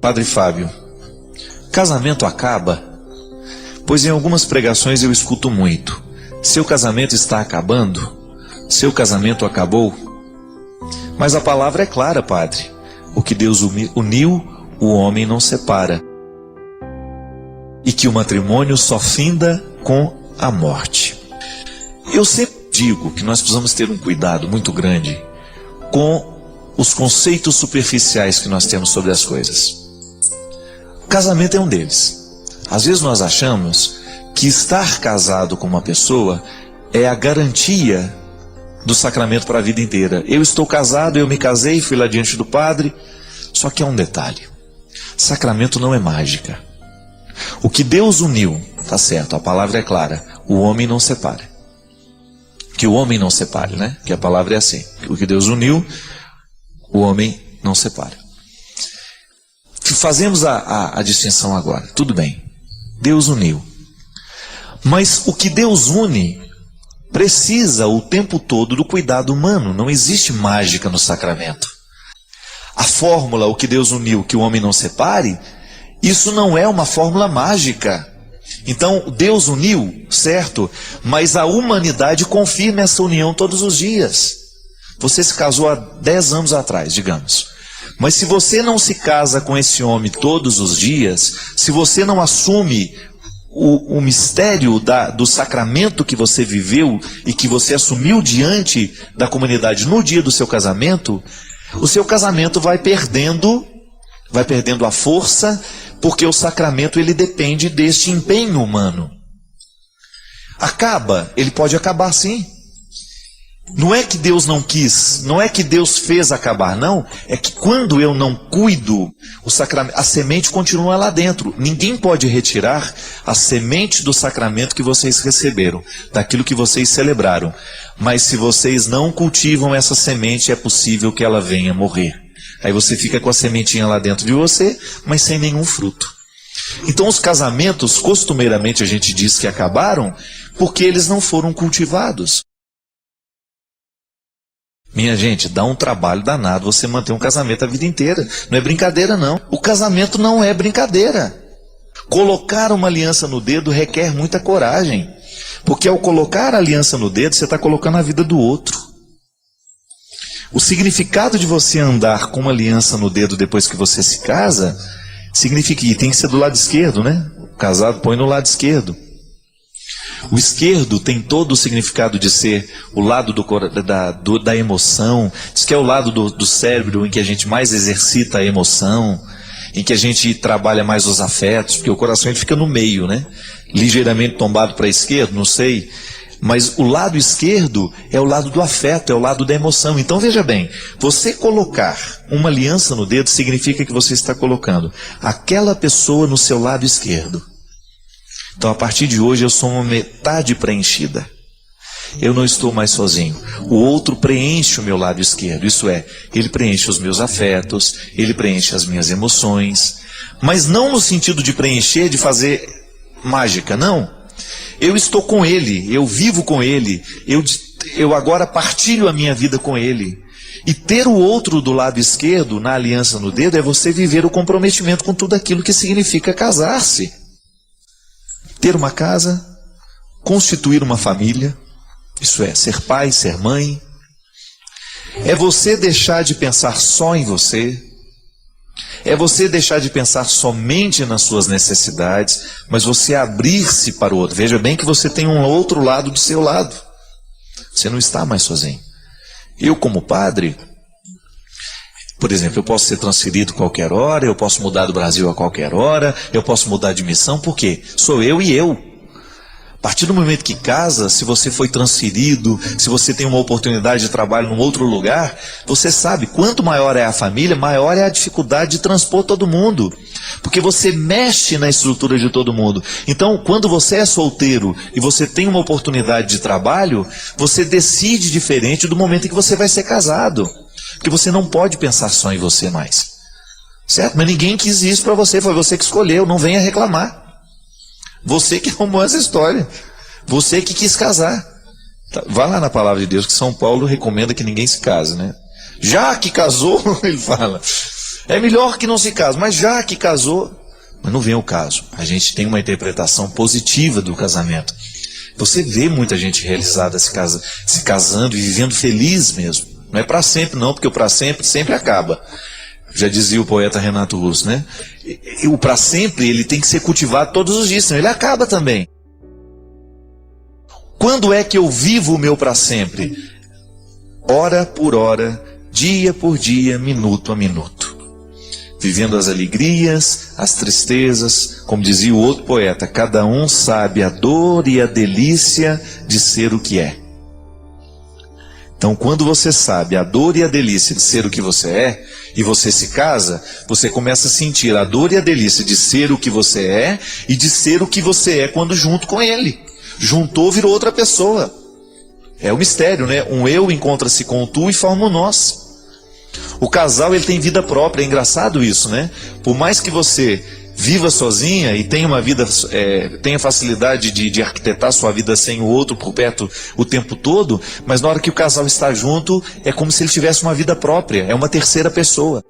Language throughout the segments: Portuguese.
Padre Fábio, casamento acaba? Pois em algumas pregações eu escuto muito: seu casamento está acabando? Seu casamento acabou? Mas a palavra é clara, padre: o que Deus uniu, o homem não separa. E que o matrimônio só finda com a morte. Eu sempre digo que nós precisamos ter um cuidado muito grande com os conceitos superficiais que nós temos sobre as coisas. O casamento é um deles. Às vezes nós achamos que estar casado com uma pessoa é a garantia do sacramento para a vida inteira. Eu estou casado, eu me casei, fui lá diante do padre. Só que há um detalhe: sacramento não é mágica. O que Deus uniu, tá certo, a palavra é clara, o homem não separa. Que o homem não separe, né? Que a palavra é assim: o que Deus uniu, o homem não separa. Fazemos a distinção agora. Tudo bem, Deus uniu. Mas o que Deus une precisa o tempo todo do cuidado humano. Não existe mágica no sacramento. A fórmula, o que Deus uniu, que o homem não separe, isso não é uma fórmula mágica. Então, Deus uniu, certo? Mas a humanidade confirma essa união todos os dias. Você se casou há 10 anos atrás, digamos. Mas se você não se casa com esse homem todos os dias, se você não assume o mistério do sacramento que você viveu e que você assumiu diante da comunidade no dia do seu casamento, o seu casamento vai perdendo a força, porque o sacramento ele depende deste empenho humano. Acaba, ele pode acabar sim. Não é que Deus não quis, não é que Deus fez acabar, não. É que quando eu não cuido, o sacramento, a semente continua lá dentro. Ninguém pode retirar a semente do sacramento que vocês receberam, daquilo que vocês celebraram. Mas se vocês não cultivam essa semente, é possível que ela venha morrer. Aí você fica com a sementinha lá dentro de você, mas sem nenhum fruto. Então os casamentos, costumeiramente a gente diz que acabaram, porque eles não foram cultivados. Minha gente, dá um trabalho danado você manter um casamento a vida inteira. Não é brincadeira não. O casamento não é brincadeira. Colocar uma aliança no dedo requer muita coragem. Porque ao colocar a aliança no dedo, você está colocando a vida do outro. O significado de você andar com uma aliança no dedo depois que você se casa, significa que tem que ser do lado esquerdo, né? O casado põe no lado esquerdo. O esquerdo tem todo o significado de ser o lado da emoção, diz que é o lado do cérebro em que a gente mais exercita a emoção, em que a gente trabalha mais os afetos, porque o coração ele fica no meio, né? Ligeiramente tombado para a esquerda, não sei. Mas o lado esquerdo é o lado do afeto, é o lado da emoção. Então veja bem, você colocar uma aliança no dedo significa que você está colocando aquela pessoa no seu lado esquerdo. Então a partir de hoje eu sou uma metade preenchida. Eu não estou mais sozinho. O outro preenche o meu lado esquerdo. Isso é, ele preenche os meus afetos, ele preenche as minhas emoções. Mas não no sentido de preencher, de fazer mágica, não. Eu estou com ele, eu vivo com ele, eu agora partilho a minha vida com ele. E ter o outro do lado esquerdo, na aliança no dedo, é você viver o comprometimento com tudo aquilo que significa casar-se. Ter uma casa, constituir uma família, isso é, ser pai, ser mãe. É você deixar de pensar só em você. É você deixar de pensar somente nas suas necessidades, mas você abrir-se para o outro. Veja bem que você tem um outro lado do seu lado. Você não está mais sozinho. Eu, como padre, por exemplo, eu posso ser transferido a qualquer hora, eu posso mudar do Brasil a qualquer hora, eu posso mudar de missão, por quê? Sou eu e eu. A partir do momento que casa, se você foi transferido, se você tem uma oportunidade de trabalho num outro lugar, você sabe, quanto maior é a família, maior é a dificuldade de transpor todo mundo. Porque você mexe na estrutura de todo mundo. Então, quando você é solteiro e você tem uma oportunidade de trabalho, você decide diferente do momento em que você vai ser casado. Porque você não pode pensar só em você mais. Certo? Mas ninguém quis isso para você, foi você que escolheu, não venha reclamar. Você que arrumou essa história. Você que quis casar. Vá lá na palavra de Deus que São Paulo recomenda que ninguém se case, né? Já que casou, ele fala, É melhor que não se case, mas já que casou, mas não vem o caso. A gente tem uma interpretação positiva do casamento. Você vê muita gente realizada se casando e vivendo feliz mesmo. Não é para sempre não, porque o para sempre sempre acaba. Já dizia o poeta Renato Russo, né? E o para sempre ele tem que ser cultivado todos os dias, senão ele acaba também. Quando é que eu vivo o meu para sempre? Hora por hora, dia por dia, minuto a minuto. Vivendo as alegrias, as tristezas, como dizia o outro poeta, cada um sabe a dor e a delícia de ser o que é. Então, quando você sabe a dor e a delícia de ser o que você é, e você se casa, você começa a sentir a dor e a delícia de ser o que você é, e de ser o que você é quando junto com ele. Juntou, virou outra pessoa. É um mistério, né? Um eu encontra-se com o tu e forma um nós. O casal, ele tem vida própria, é engraçado isso, né? Por mais que você viva sozinha e tenha uma vida, tenha facilidade de arquitetar sua vida sem o outro por perto o tempo todo, mas na hora que o casal está junto, é como se ele tivesse uma vida própria, é uma terceira pessoa.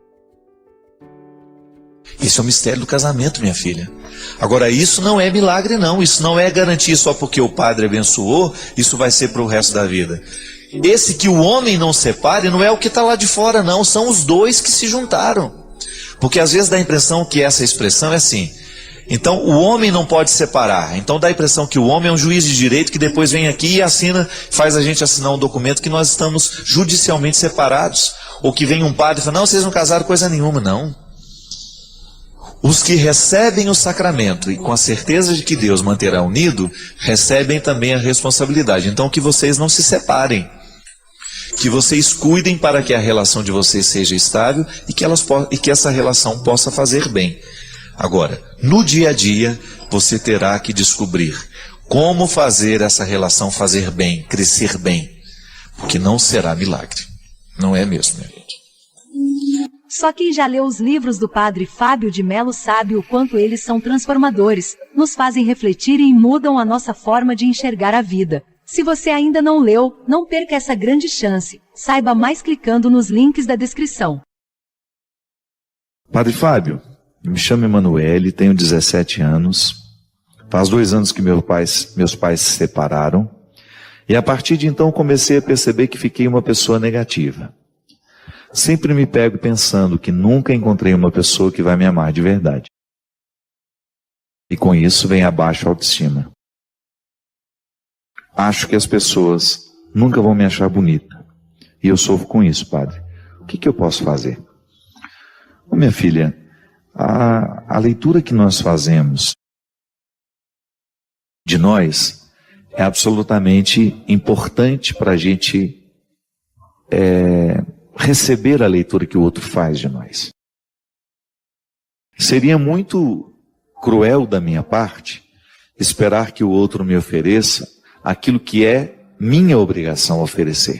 Esse é o mistério do casamento, minha filha. Agora, isso não é milagre não, isso não é garantia só porque o padre abençoou, isso vai ser para o resto da vida. Esse que o homem não separe não é o que está lá de fora não, são os dois que se juntaram. Porque às vezes dá a impressão que essa expressão é assim, então o homem não pode separar, então dá a impressão que o homem é um juiz de direito que depois vem aqui e assina, faz a gente assinar um documento que nós estamos judicialmente separados, ou que vem um padre e fala, não, vocês não casaram coisa nenhuma, não. Os que recebem o sacramento e com a certeza de que Deus manterá unido, recebem também a responsabilidade, então que vocês não se separem. Que vocês cuidem para que a relação de vocês seja estável e que essa relação possa fazer bem. Agora, no dia a dia, você terá que descobrir como fazer essa relação fazer bem, crescer bem. Porque não será milagre. Não é mesmo, minha gente. Só quem já leu os livros do Padre Fábio de Mello sabe o quanto eles são transformadores, nos fazem refletir e mudam a nossa forma de enxergar a vida. Se você ainda não leu, não perca essa grande chance. Saiba mais clicando nos links da descrição. Padre Fábio, me chamo Emanuele, tenho 17 anos. Faz 2 anos que meus pais se separaram. E a partir de então comecei a perceber que fiquei uma pessoa negativa. Sempre me pego pensando que nunca encontrei uma pessoa que vai me amar de verdade. E com isso vem abaixo a autoestima. Acho que as pessoas nunca vão me achar bonita. E eu sofro com isso, padre. O que eu posso fazer? Minha filha, a leitura que nós fazemos de nós é absolutamente importante para a gente receber a leitura que o outro faz de nós. Seria muito cruel da minha parte esperar que o outro me ofereça aquilo que é minha obrigação oferecer.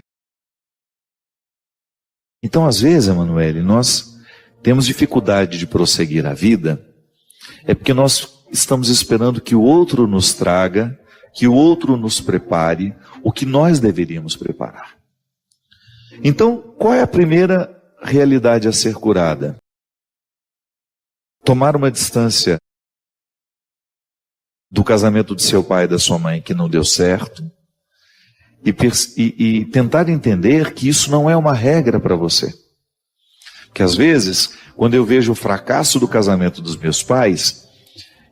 Então, às vezes, Emanuele, nós temos dificuldade de prosseguir a vida, é porque nós estamos esperando que o outro nos traga, que o outro nos prepare o que nós deveríamos preparar. Então, qual é a primeira realidade a ser curada? Tomar uma distância do casamento de seu pai e da sua mãe que não deu certo, e tentar entender que isso não é uma regra para você. Que às vezes, quando eu vejo o fracasso do casamento dos meus pais,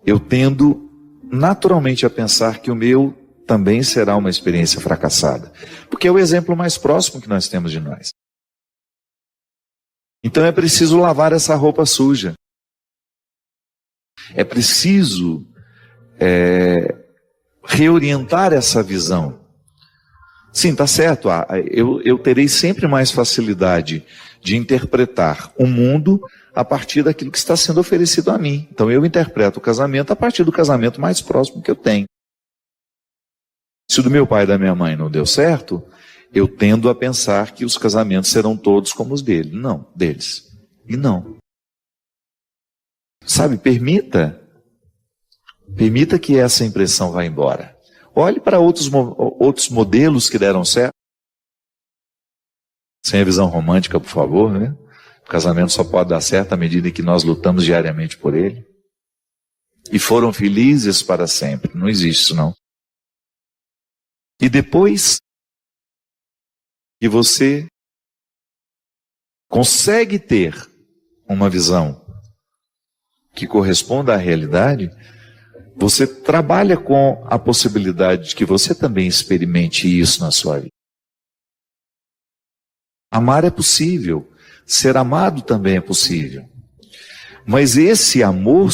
eu tendo naturalmente a pensar que o meu também será uma experiência fracassada. Porque é o exemplo mais próximo que nós temos de nós. Então é preciso lavar essa roupa suja. É preciso reorientar essa visão. Sim, tá certo, eu terei sempre mais facilidade de interpretar o mundo a partir daquilo que está sendo oferecido a mim. Então eu interpreto o casamento a partir do casamento mais próximo que eu tenho. Se o do meu pai e da minha mãe não deu certo, eu tendo a pensar que os casamentos serão todos como os deles. Não, deles. E não. Sabe, permita que essa impressão vá embora. Olhe para outros modelos que deram certo. Sem a visão romântica, por favor, né? casamento só pode dar certo à medida que nós lutamos diariamente por ele. E foram felizes para sempre. Não existe isso, não. E depois que você consegue ter uma visão que corresponda à realidade, você trabalha com a possibilidade de que você também experimente isso na sua vida. Amar é possível, ser amado também é possível. Mas esse amor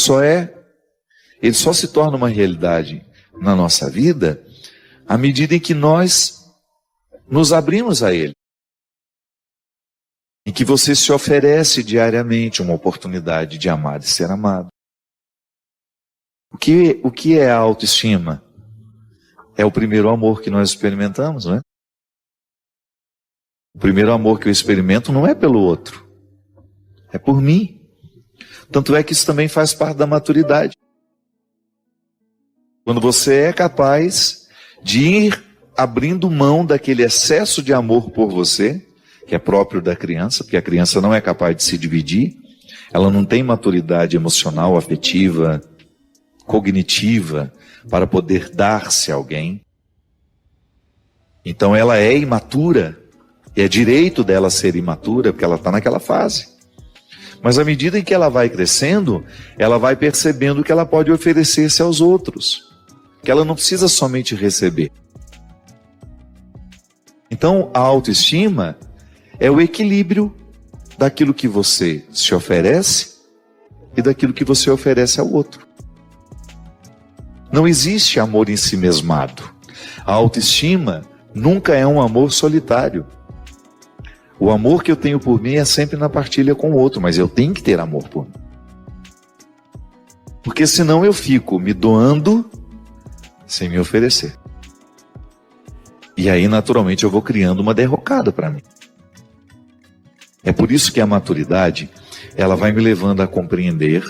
ele só se torna uma realidade na nossa vida à medida em que nós nos abrimos a ele. Em que você se oferece diariamente uma oportunidade de amar e ser amado. O que é a autoestima? É o primeiro amor que nós experimentamos, não é? O primeiro amor que eu experimento não é pelo outro, é por mim. Tanto é que isso também faz parte da maturidade. Quando você é capaz de ir abrindo mão daquele excesso de amor por você, que é próprio da criança, porque a criança não é capaz de se dividir, ela não tem maturidade emocional, afetiva, cognitiva, para poder dar-se a alguém. Então ela é imatura, e é direito dela ser imatura, porque ela está naquela fase. Mas à medida em que ela vai crescendo, ela vai percebendo que ela pode oferecer-se aos outros, que ela não precisa somente receber. Então a autoestima é o equilíbrio daquilo que você se oferece e daquilo que você oferece ao outro. Não existe amor ensimesmado. A autoestima nunca é um amor solitário. O amor que eu tenho por mim é sempre na partilha com o outro, mas eu tenho que ter amor por mim. Porque senão eu fico me doando sem me oferecer. E aí, naturalmente, eu vou criando uma derrocada para mim. É por isso que a maturidade, ela vai me levando a compreender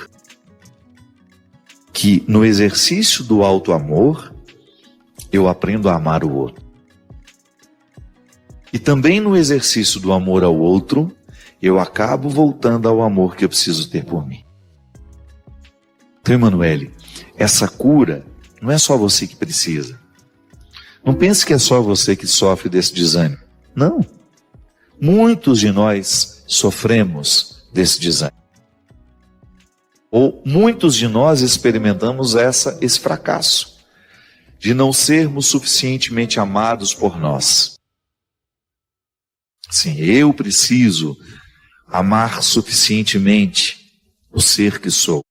que no exercício do auto-amor, eu aprendo a amar o outro. E também no exercício do amor ao outro, eu acabo voltando ao amor que eu preciso ter por mim. Então, Emanuele, essa cura não é só você que precisa. Não pense que é só você que sofre desse desânimo. Não. Muitos de nós sofremos desse desânimo. Ou muitos de nós experimentamos esse fracasso de não sermos suficientemente amados por nós. Sim, eu preciso amar suficientemente o ser que sou.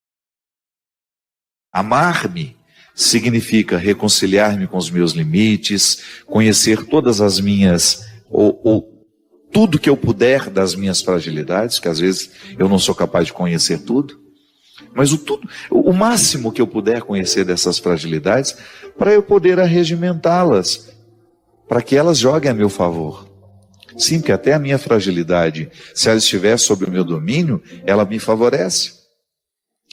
Amar-me significa reconciliar-me com os meus limites, conhecer todas as minhas, ou tudo que eu puder das minhas fragilidades, que às vezes eu não sou capaz de conhecer tudo, mas o máximo que eu puder conhecer dessas fragilidades, para eu poder arregimentá-las, para que elas joguem a meu favor. Sim, porque até a minha fragilidade, se ela estiver sob o meu domínio, ela me favorece.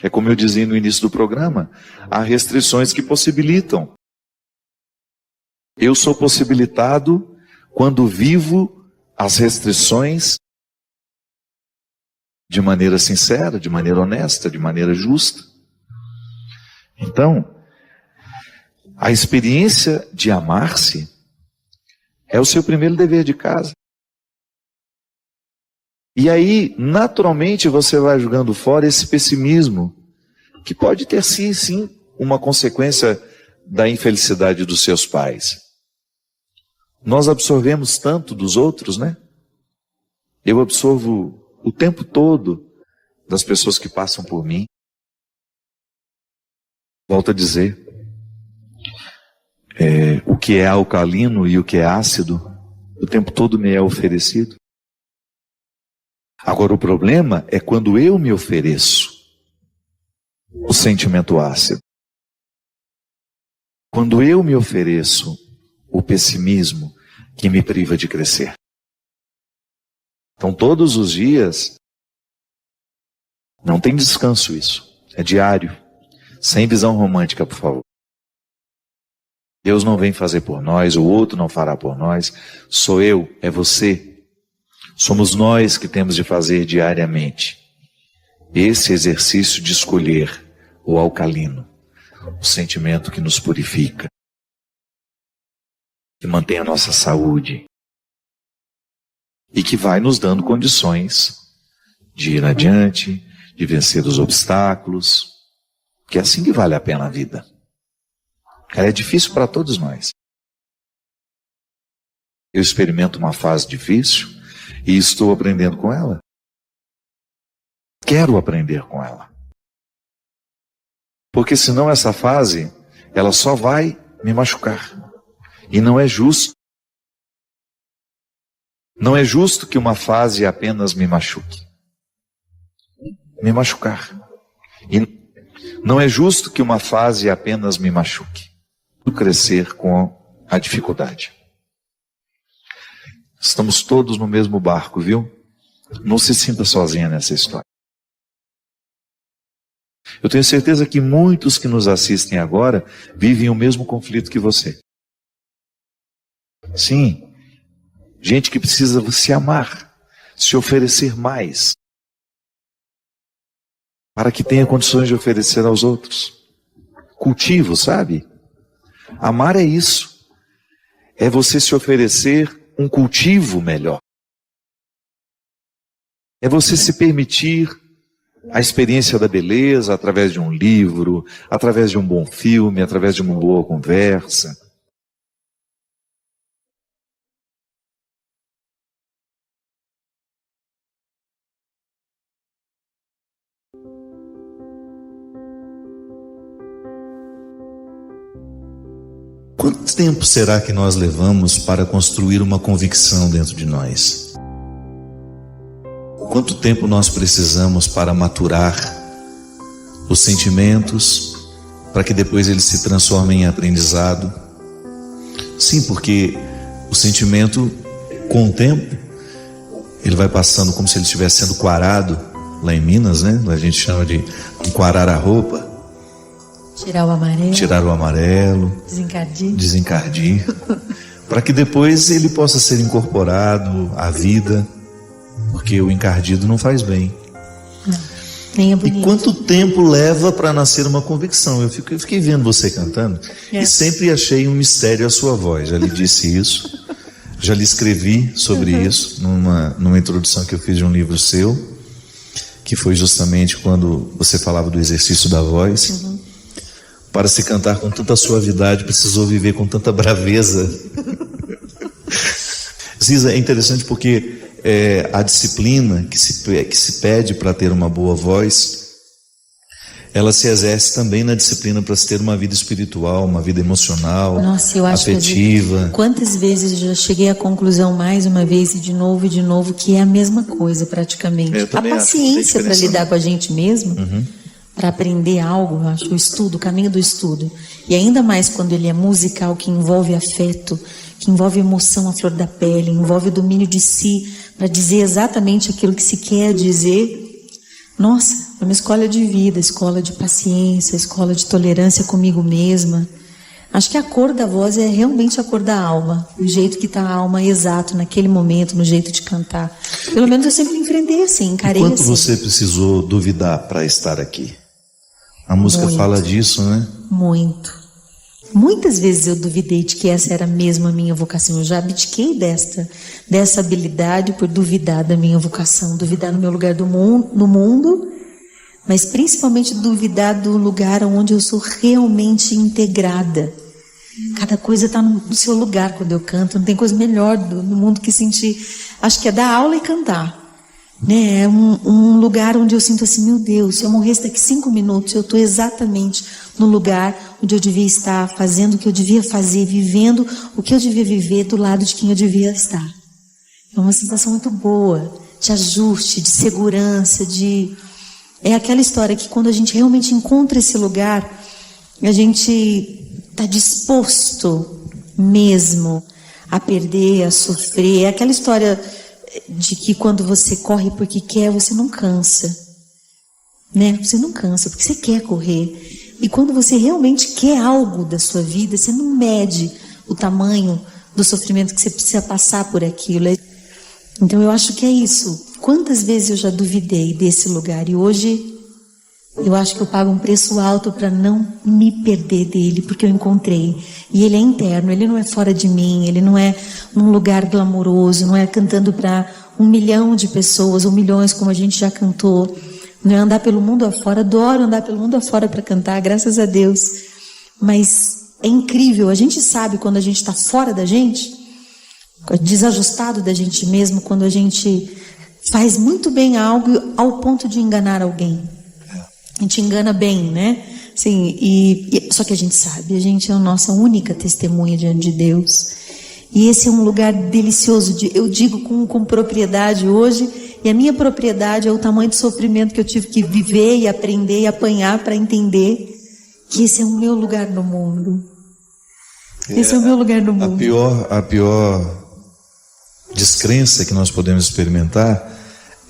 É como eu dizia no início do programa, há restrições que possibilitam. Eu sou possibilitado quando vivo as restrições de maneira sincera, de maneira honesta, de maneira justa. Então, a experiência de amar-se é o seu primeiro dever de casa. E aí, naturalmente, você vai jogando fora esse pessimismo, que pode ter sim, uma consequência da infelicidade dos seus pais. Nós absorvemos tanto dos outros, né? Eu absorvo o tempo todo das pessoas que passam por mim. Volto a dizer, o que é alcalino e o que é ácido, o tempo todo me é oferecido. Agora o problema é quando eu me ofereço o sentimento ácido. Quando eu me ofereço o pessimismo que me priva de crescer. Então todos os dias, não tem descanso isso, é diário, sem visão romântica, por favor. Deus não vem fazer por nós, o outro não fará por nós, sou eu, é você. Somos nós que temos de fazer diariamente esse exercício de escolher o alcalino, o sentimento que nos purifica, que mantém a nossa saúde e que vai nos dando condições de ir adiante, de vencer os obstáculos, que é assim que vale a pena a vida. Ela é difícil para todos nós. Eu experimento uma fase difícil e estou aprendendo com ela. Quero aprender com ela. Porque senão essa fase, ela só vai me machucar. E não é justo. Não é justo que uma fase apenas me machuque. Me machucar. E não é justo que uma fase apenas me machuque. Crescer com a dificuldade. Estamos todos no mesmo barco, viu? Não se sinta sozinha nessa história. Eu tenho certeza que muitos que nos assistem agora vivem o mesmo conflito que você. Sim, gente que precisa se amar, se oferecer mais, para que tenha condições de oferecer aos outros. Cultivo, sabe? Amar é isso. É você se oferecer um cultivo melhor. É você se permitir a experiência da beleza através de um livro, através de um bom filme, através de uma boa conversa. Quanto tempo será que nós levamos para construir uma convicção dentro de nós? Quanto tempo nós precisamos para maturar os sentimentos, para que depois eles se transformem em aprendizado? Sim, porque o sentimento, com o tempo, ele vai passando como se ele estivesse sendo quarado, lá em Minas, né? A gente chama de quarar a roupa. Tirar o amarelo. Tirar o amarelo. Desencardir. Desencardir. Para que depois ele possa ser incorporado à vida, porque o encardido não faz bem. Não, nem é bonito. E quanto tempo leva para nascer uma convicção? Eu fiquei vendo você cantando e sempre achei um mistério a sua voz. Já lhe disse isso, já lhe escrevi sobre isso numa introdução que eu fiz de um livro seu, que foi justamente quando você falava do exercício da voz. Para se cantar com tanta suavidade, precisou viver com tanta braveza. Ziza, é interessante porque a disciplina que se pede para ter uma boa voz, ela se exerce também na disciplina para se ter uma vida espiritual, uma vida emocional, nossa, eu acho afetiva. Quantas vezes eu já cheguei à conclusão mais uma vez e de novo, que é a mesma coisa praticamente. A paciência para lidar com a gente mesmo. Para aprender algo, eu acho, o estudo, o caminho do estudo. E ainda mais quando ele é musical, que envolve afeto, que envolve emoção à flor da pele, envolve o domínio de si, para dizer exatamente aquilo que se quer dizer. Nossa, é uma escola de vida, escola de paciência, escola de tolerância comigo mesma. Acho que a cor da voz é realmente a cor da alma, o jeito que está a alma exato naquele momento, no jeito de cantar. Pelo menos eu sempre enfrentei assim, encarei Quanto assim. você precisou duvidar para estar aqui? A música fala disso, né? Muito. Muitas vezes eu duvidei de que essa era mesmo a minha vocação. Eu já abdiquei dessa habilidade por duvidar da minha vocação, duvidar do meu lugar no mundo, mas principalmente duvidar do lugar onde eu sou realmente integrada. Cada coisa está no seu lugar quando eu canto. Não tem coisa melhor no mundo que sentir. Acho que é dar aula e cantar. Né? É um lugar onde eu sinto assim, meu Deus, se eu morresse daqui 5 minutos, eu estou exatamente no lugar onde eu devia estar, fazendo o que eu devia fazer, vivendo o que eu devia viver, do lado de quem eu devia estar. É uma sensação muito boa, de ajuste, de segurança, é aquela história que quando a gente realmente encontra esse lugar, a gente está disposto mesmo a perder, a sofrer. É aquela história de que quando você corre porque quer, você não cansa, né? Você não cansa porque você quer correr. E quando você realmente quer algo da sua vida, você não mede o tamanho do sofrimento que você precisa passar por aquilo. Então eu acho que é isso. Quantas vezes eu já duvidei desse lugar e hoje eu acho que eu pago um preço alto para não me perder dele, porque eu encontrei. E ele é interno, ele não é fora de mim, ele não é num lugar glamouroso, não é cantando para 1 milhão de pessoas ou milhões, como a gente já cantou. Não é andar pelo mundo afora, adoro andar pelo mundo afora para cantar, graças a Deus. Mas é incrível, a gente sabe quando a gente está fora da gente, desajustado da gente mesmo, quando a gente faz muito bem algo ao ponto de enganar alguém. A gente engana bem, né? Sim, só que a gente sabe, a gente é a nossa única testemunha diante de Deus. E esse é um lugar delicioso, eu digo com propriedade hoje, e a minha propriedade é o tamanho de sofrimento que eu tive que viver e aprender e apanhar para entender que esse é o meu lugar no mundo. Esse é o meu lugar no mundo. A pior descrença que nós podemos experimentar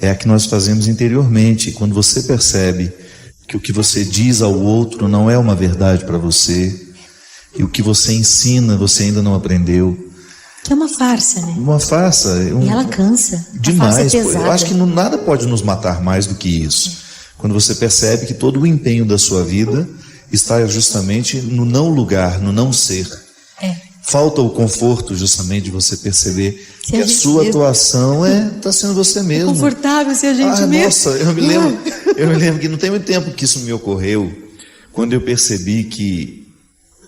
é a que nós fazemos interiormente, quando você percebe que o que você diz ao outro não é uma verdade para você, e o que você ensina você ainda não aprendeu. Que é uma farsa, né? Uma farsa. E ela cansa. Demais. A farsa é pesada. Eu acho que nada pode nos matar mais do que isso. Quando você percebe que todo o empenho da sua vida está justamente no não lugar, no não ser. Falta o conforto justamente de você perceber que a sua atuação está sendo você mesmo. É confortável ser a gente mesmo. Nossa, eu me lembro que não tem muito tempo que isso me ocorreu, quando eu percebi que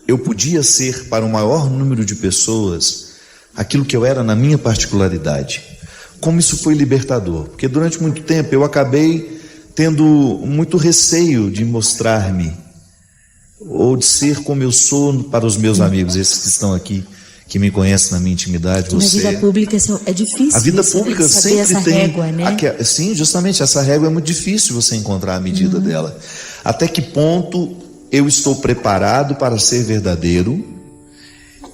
eu podia ser para o maior número de pessoas aquilo que eu era na minha particularidade. Como isso foi libertador, porque durante muito tempo eu acabei tendo muito receio de mostrar-me ou de ser como eu sou para os meus amigos, esses que estão aqui, que me conhecem na minha intimidade. Na vida pública é difícil. A vida pública sempre essa tem régua, né? Sim, justamente, essa régua é muito difícil você encontrar a medida dela. Até que ponto eu estou preparado para ser verdadeiro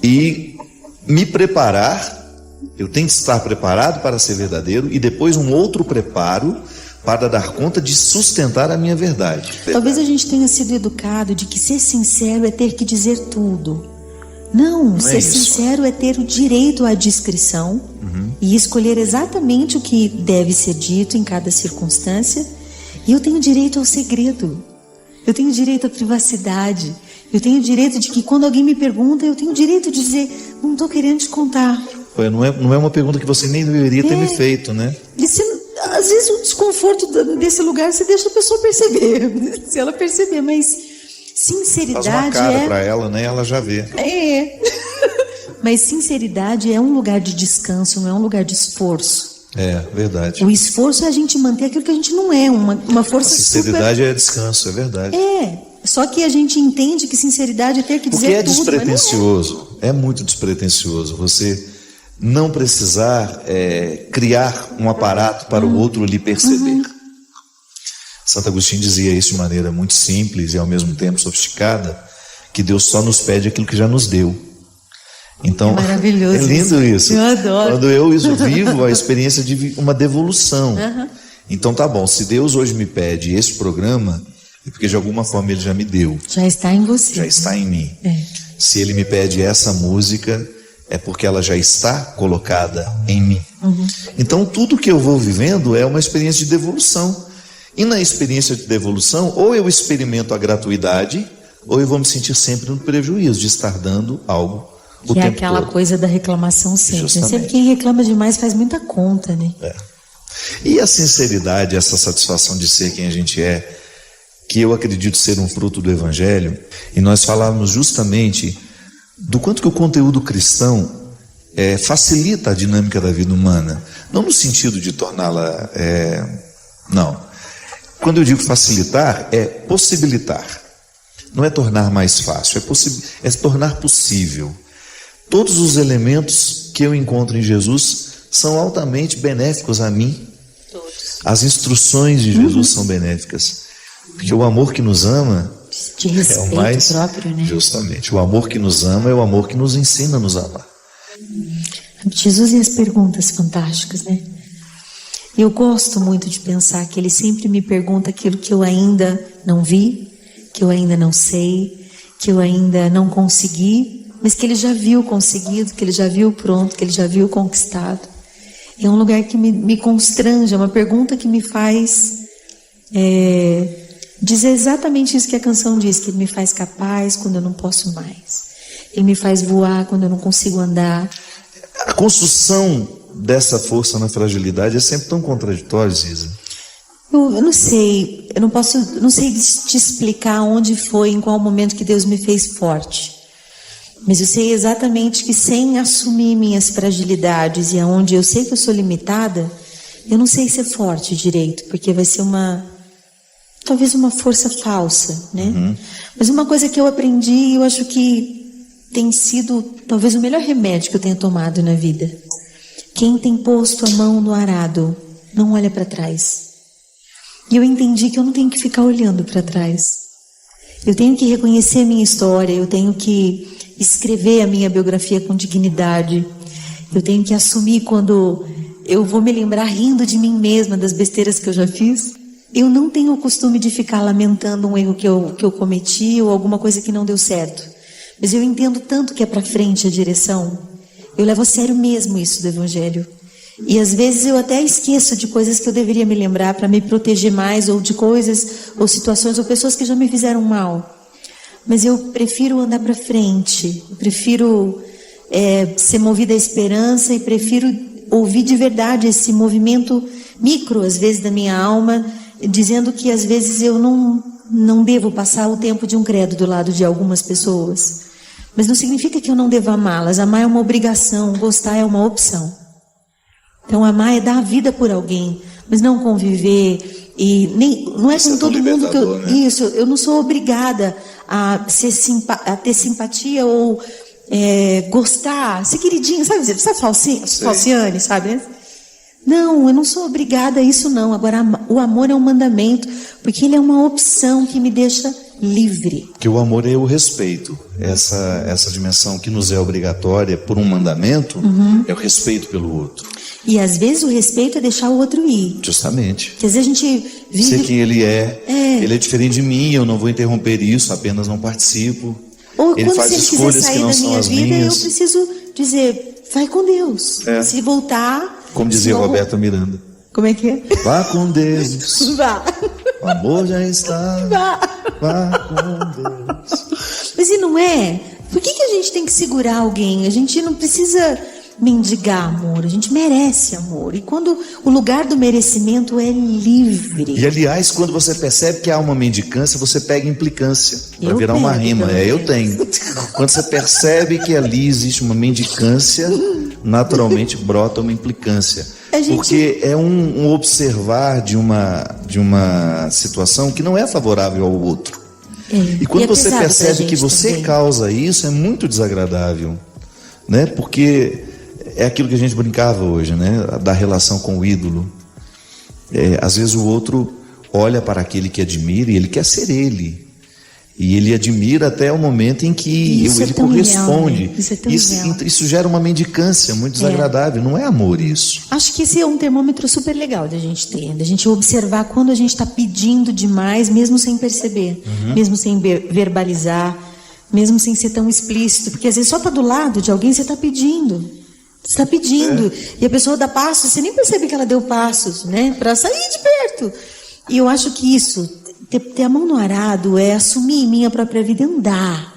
e me preparar, eu tenho que estar preparado para ser verdadeiro e depois um outro preparo para dar conta de sustentar a minha verdade. Talvez a gente tenha sido educado de que ser sincero é ter que dizer tudo. Não, ser sincero é ter o direito à discrição e escolher exatamente o que deve ser dito em cada circunstância. E eu tenho direito ao segredo. Eu tenho direito à privacidade. Eu tenho direito de que quando alguém me pergunta, eu tenho direito de dizer, não estou querendo te contar. Não é uma pergunta que você nem deveria ter me feito, né? Às vezes o desconforto desse lugar você deixa a pessoa perceber, se ela perceber, mas sinceridade faz uma cara para ela, né? Ela já vê. Mas sinceridade é um lugar de descanso, não é um lugar de esforço. É, verdade. O esforço é a gente manter aquilo que a gente não é, uma força. A sinceridade é descanso, é verdade. Só que a gente entende que sinceridade é ter que dizer tudo. Porque é despretensioso, é muito despretensioso você não precisar criar um aparato para o outro lhe perceber. Santo Agostinho dizia isso de maneira muito simples e ao mesmo tempo sofisticada, que Deus só nos pede aquilo que já nos deu. Então, é maravilhoso. É lindo isso. Eu adoro. Quando eu vivo a experiência de uma devolução. Então tá bom, se Deus hoje me pede esse programa, é porque de alguma forma Ele já me deu. Já está em você. Já está em mim. Se Ele me pede essa música, é porque ela já está colocada em mim. Então tudo que eu vou vivendo é uma experiência de devolução. E na experiência de devolução, ou eu experimento a gratuidade, ou eu vou me sentir sempre no prejuízo de estar dando algo o tempo todo. Que é aquela coisa da reclamação sempre. Sempre quem reclama demais faz muita conta, né? E a sinceridade, essa satisfação de ser quem a gente é, que eu acredito ser um fruto do Evangelho, e nós falávamos justamente do quanto que o conteúdo cristão facilita a dinâmica da vida humana, não no sentido de torná-la, não. Quando eu digo facilitar, é possibilitar, não é tornar mais fácil, é tornar possível. Todos os elementos que eu encontro em Jesus são altamente benéficos a mim. Todos. As instruções de Jesus são benéficas, porque o amor que nos ama de respeito é o mais próprio, né? Justamente, o amor que nos ama é o amor que nos ensina a nos amar. Jesus e as perguntas fantásticas, né? Eu gosto muito de pensar que Ele sempre me pergunta aquilo que eu ainda não vi, que eu ainda não sei, que eu ainda não consegui, mas que Ele já viu conseguido, que Ele já viu pronto, que Ele já viu conquistado. É um lugar que me constrange, é uma pergunta que me faz dizer exatamente isso que a canção diz, que ele me faz capaz quando eu não posso mais. Ele me faz voar quando eu não consigo andar. A construção dessa força na fragilidade é sempre tão contraditória, Ziza. Eu não sei, não sei te explicar onde foi, em qual momento que Deus me fez forte. Mas eu sei exatamente que sem assumir minhas fragilidades e aonde eu sei que eu sou limitada, eu não sei ser forte direito, porque vai ser talvez uma força falsa, né? Uhum. Mas uma coisa que eu aprendi, e eu acho que tem sido talvez o melhor remédio que eu tenha tomado na vida. Quem tem posto a mão no arado, não olha para trás. E eu entendi que eu não tenho que ficar olhando para trás. Eu tenho que reconhecer a minha história, eu tenho que escrever a minha biografia com dignidade. Eu tenho que assumir quando eu vou me lembrar rindo de mim mesma, das besteiras que eu já fiz. Eu não tenho o costume de ficar lamentando um erro que eu cometi ou alguma coisa que não deu certo. Mas eu entendo tanto que é para frente a direção. Eu levo a sério mesmo isso do Evangelho. E às vezes eu até esqueço de coisas que eu deveria me lembrar para me proteger mais, ou de coisas, ou situações, ou pessoas que já me fizeram mal. Mas eu prefiro andar para frente, eu prefiro ser movida à esperança e prefiro ouvir de verdade esse movimento micro, às vezes, da minha alma, dizendo que às vezes eu não devo passar o tempo de um credo do lado de algumas pessoas. Mas não significa que eu não devo amá-las. Amar é uma obrigação, gostar é uma opção. Então amar é dar a vida por alguém, mas não conviver e nem não é com todo mundo que eu, né? Isso, eu não sou obrigada a ter simpatia ou gostar, ser queridinha, sabe Falciane, sabe? Não, eu não sou obrigada a isso não. Agora o amor é um mandamento, porque ele é uma opção que me deixa livre. Que o amor é o respeito. Essa dimensão que nos é obrigatória por um mandamento, é o respeito pelo outro. E às vezes o respeito é deixar o outro ir. Justamente. Porque às vezes a gente vive... Ser quem ele ele é diferente de mim, eu não vou interromper isso, apenas não participo. Ou ele quando faz se ele escolhas quiser sair que não da são minha as vida, minhas. eu preciso dizer, vai com Deus. Se voltar... Como dizia Roberta Miranda. Como é que é? Vá com Deus. Vá. O amor já está. Vá com Deus. Mas e não é? Por que a gente tem que segurar alguém? A gente não precisa mendigar amor, a gente merece amor. E quando o lugar do merecimento é livre. E aliás, quando você percebe que há uma mendicância, você pega implicância para virar uma rima. Eu tenho. Quando você percebe que ali existe uma mendicância, naturalmente brota uma implicância. Porque é um observar de uma situação que não é favorável ao outro. E quando você percebe que você também causa isso, é muito desagradável, né? Porque é aquilo que a gente brincava hoje, né? Da relação com o ídolo. Às vezes o outro olha para aquele que admira e ele quer ser ele. E ele admira até o momento em que ele corresponde. Real, né? Isso gera uma mendicância muito desagradável. Não é amor isso. Acho que esse é um termômetro super legal da gente ter. Da gente observar quando a gente está pedindo demais, mesmo sem perceber. Mesmo sem verbalizar. Mesmo sem ser tão explícito. Porque às vezes só está do lado de alguém, você está pedindo. Você está pedindo. E a pessoa dá passos, você nem percebe que ela deu passos, né? Para sair de perto. E eu acho que isso... Ter a mão no arado é assumir minha própria vida, andar.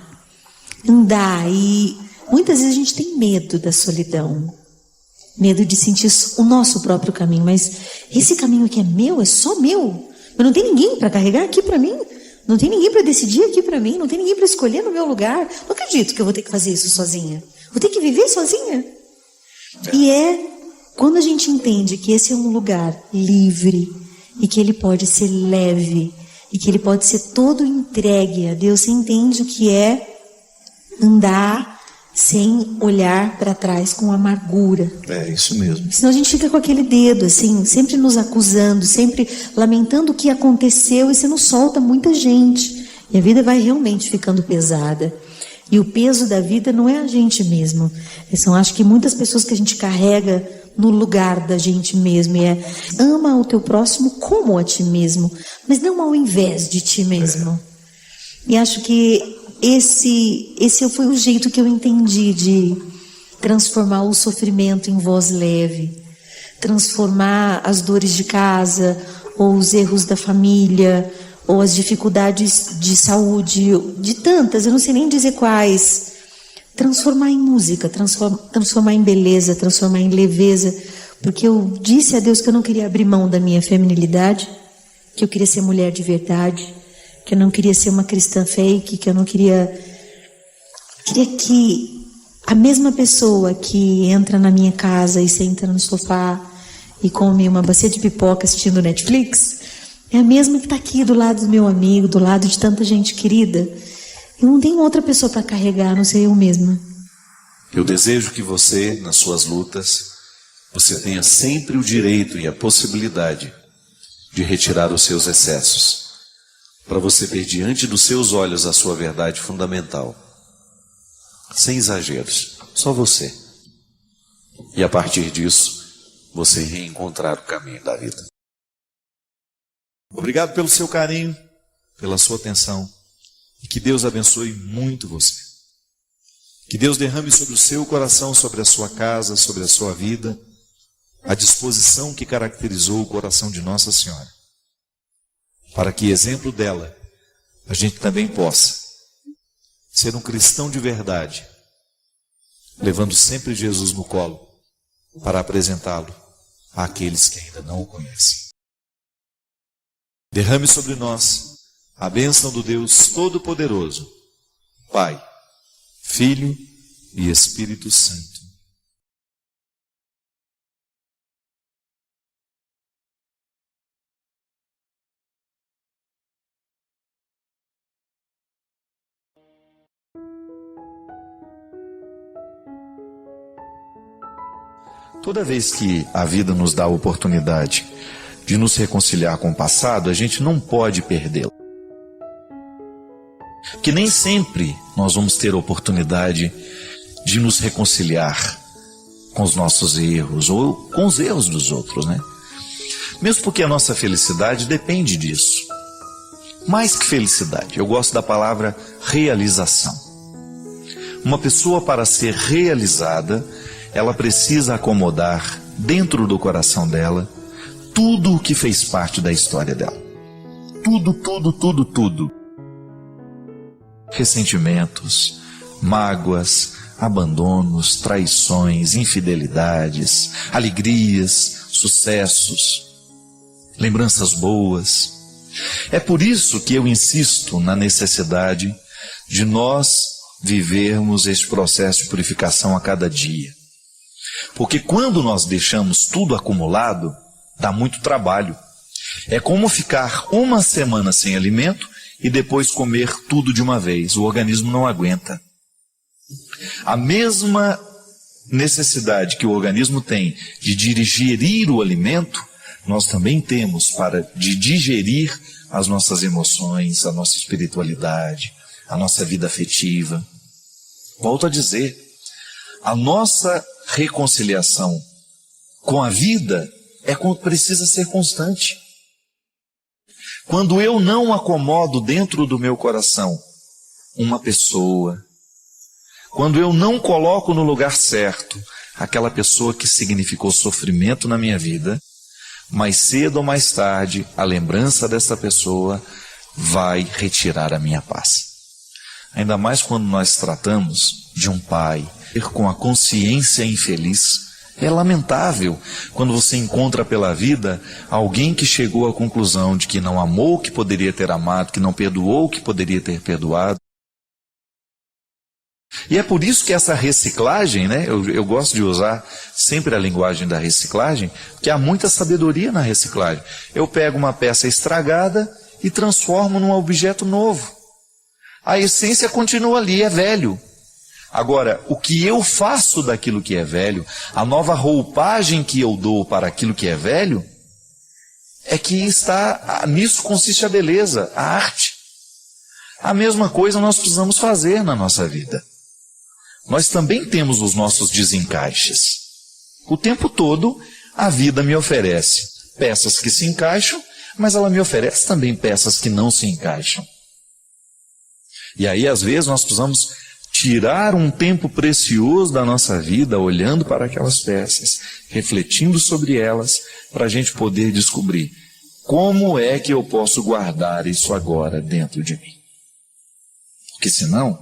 E muitas vezes a gente tem medo da solidão, medo de sentir o nosso próprio caminho. Mas esse caminho que é meu, é só meu. Mas não tem ninguém para carregar aqui para mim. Não tem ninguém para decidir aqui para mim. Não tem ninguém para escolher no meu lugar. Não acredito que eu vou ter que fazer isso sozinha. Vou ter que viver sozinha. E quando a gente entende que esse é um lugar livre e que ele pode ser leve e que ele pode ser todo entregue a Deus, você entende o que é andar sem olhar para trás com amargura. É isso mesmo. Senão a gente fica com aquele dedo, assim, sempre nos acusando, sempre lamentando o que aconteceu, e você não solta muita gente. E a vida vai realmente ficando pesada. E o peso da vida não é a gente mesmo. São, acho que muitas pessoas que a gente carrega no lugar da gente mesmo. E ama o teu próximo como a ti mesmo, mas não ao invés de ti mesmo. E acho que esse foi o jeito que eu entendi de transformar o sofrimento em voz leve. transformar as dores de casa, ou os erros da família, ou as dificuldades de saúde, de tantas, eu não sei nem dizer quais, transformar em música, transformar em beleza, transformar em leveza, porque eu disse a Deus que eu não queria abrir mão da minha feminilidade, que eu queria ser mulher de verdade, que eu não queria ser uma cristã fake, que eu não queria que a mesma pessoa que entra na minha casa e senta no sofá e come uma bacia de pipoca assistindo Netflix, é a mesma que está aqui do lado do meu amigo, do lado de tanta gente querida. Eu não tenho outra pessoa para carregar, a não ser eu mesma. Eu desejo que você, nas suas lutas, você tenha sempre o direito e a possibilidade de retirar os seus excessos, para você ver diante dos seus olhos a sua verdade fundamental, sem exageros, só você. E a partir disso, você reencontrar o caminho da vida. Obrigado pelo seu carinho, pela sua atenção, e que Deus abençoe muito você. Que Deus derrame sobre o seu coração, sobre a sua casa, sobre a sua vida, a disposição que caracterizou o coração de Nossa Senhora, para que, exemplo dela, a gente também possa ser um cristão de verdade, levando sempre Jesus no colo, para apresentá-lo àqueles que ainda não o conhecem. Derrame sobre nós a bênção do Deus Todo-Poderoso, Pai, Filho e Espírito Santo. Toda vez que a vida nos dá a oportunidade de nos reconciliar com o passado, a gente não pode perdê-lo. Que nem sempre nós vamos ter a oportunidade de nos reconciliar com os nossos erros ou com os erros dos outros, né? Mesmo porque a nossa felicidade depende disso. Mais que felicidade, eu gosto da palavra realização. Uma pessoa, para ser realizada, ela precisa acomodar dentro do coração dela tudo o que fez parte da história dela. Tudo. Ressentimentos, mágoas, abandonos, traições, infidelidades, alegrias, sucessos, lembranças boas. É por isso que eu insisto na necessidade de nós vivermos esse processo de purificação a cada dia. Porque quando nós deixamos tudo acumulado, dá muito trabalho. É como ficar uma semana sem alimento e depois comer tudo de uma vez. O organismo não aguenta. A mesma necessidade que o organismo tem de digerir o alimento, nós também temos de digerir as nossas emoções, a nossa espiritualidade, a nossa vida afetiva. Volto a dizer, a nossa reconciliação com a vida precisa ser constante. Quando eu não acomodo dentro do meu coração uma pessoa, quando eu não coloco no lugar certo aquela pessoa que significou sofrimento na minha vida, mais cedo ou mais tarde a lembrança dessa pessoa vai retirar a minha paz. Ainda mais quando nós tratamos de um pai com a consciência infeliz. É lamentável quando você encontra pela vida alguém que chegou à conclusão de que não amou o que poderia ter amado, que não perdoou o que poderia ter perdoado. E é por isso que essa reciclagem, né? Eu gosto de usar sempre a linguagem da reciclagem, porque há muita sabedoria na reciclagem. Eu pego uma peça estragada e transformo num objeto novo. A essência continua ali, é velho. Agora, o que eu faço daquilo que é velho, a nova roupagem que eu dou para aquilo que é velho, é que nisso consiste a beleza, a arte. A mesma coisa nós precisamos fazer na nossa vida. Nós também temos os nossos desencaixes. O tempo todo, a vida me oferece peças que se encaixam, mas ela me oferece também peças que não se encaixam. E aí, às vezes, nós precisamos tirar um tempo precioso da nossa vida olhando para aquelas peças, refletindo sobre elas, para a gente poder descobrir como é que eu posso guardar isso agora dentro de mim. Porque senão,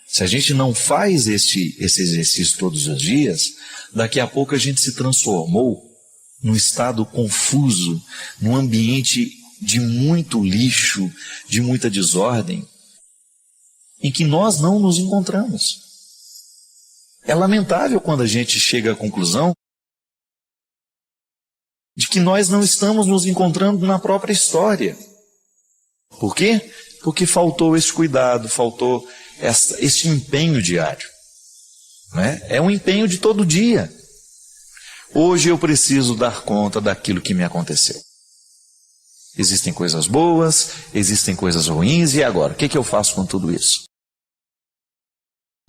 se a gente não faz esse exercício todos os dias, daqui a pouco a gente se transformou num estado confuso, num ambiente de muito lixo, de muita desordem, em que nós não nos encontramos. É lamentável quando a gente chega à conclusão de que nós não estamos nos encontrando na própria história. Por quê? Porque faltou esse cuidado, faltou esse empenho diário. Né? É um empenho de todo dia. Hoje eu preciso dar conta daquilo que me aconteceu. Existem coisas boas, existem coisas ruins, e agora? O que eu faço com tudo isso?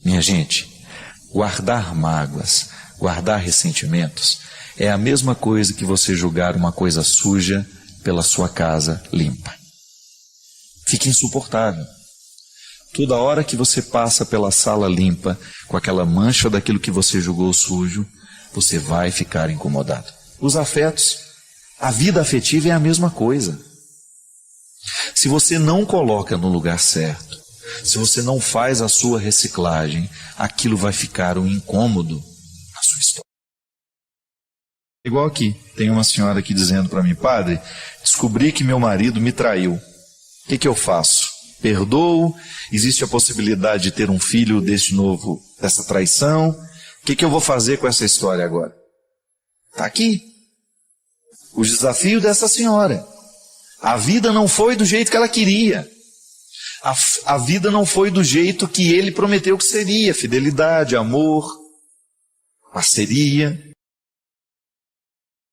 Minha gente, guardar mágoas, guardar ressentimentos, é a mesma coisa que você julgar uma coisa suja pela sua casa limpa. Fica insuportável. Toda hora que você passa pela sala limpa, com aquela mancha daquilo que você julgou sujo, você vai ficar incomodado. Os afetos, a vida afetiva é a mesma coisa. Se você não coloca no lugar certo, se você não faz a sua reciclagem, aquilo vai ficar um incômodo na sua história. Igual aqui, tem uma senhora aqui dizendo para mim: padre, descobri que meu marido me traiu. O que eu faço? Perdoo? Existe a possibilidade de ter um filho dessa traição? O que eu vou fazer com essa história agora? Está aqui. O desafio dessa senhora. A vida não foi do jeito que ela queria. A vida não foi do jeito que ele prometeu que seria. Fidelidade, amor, parceria.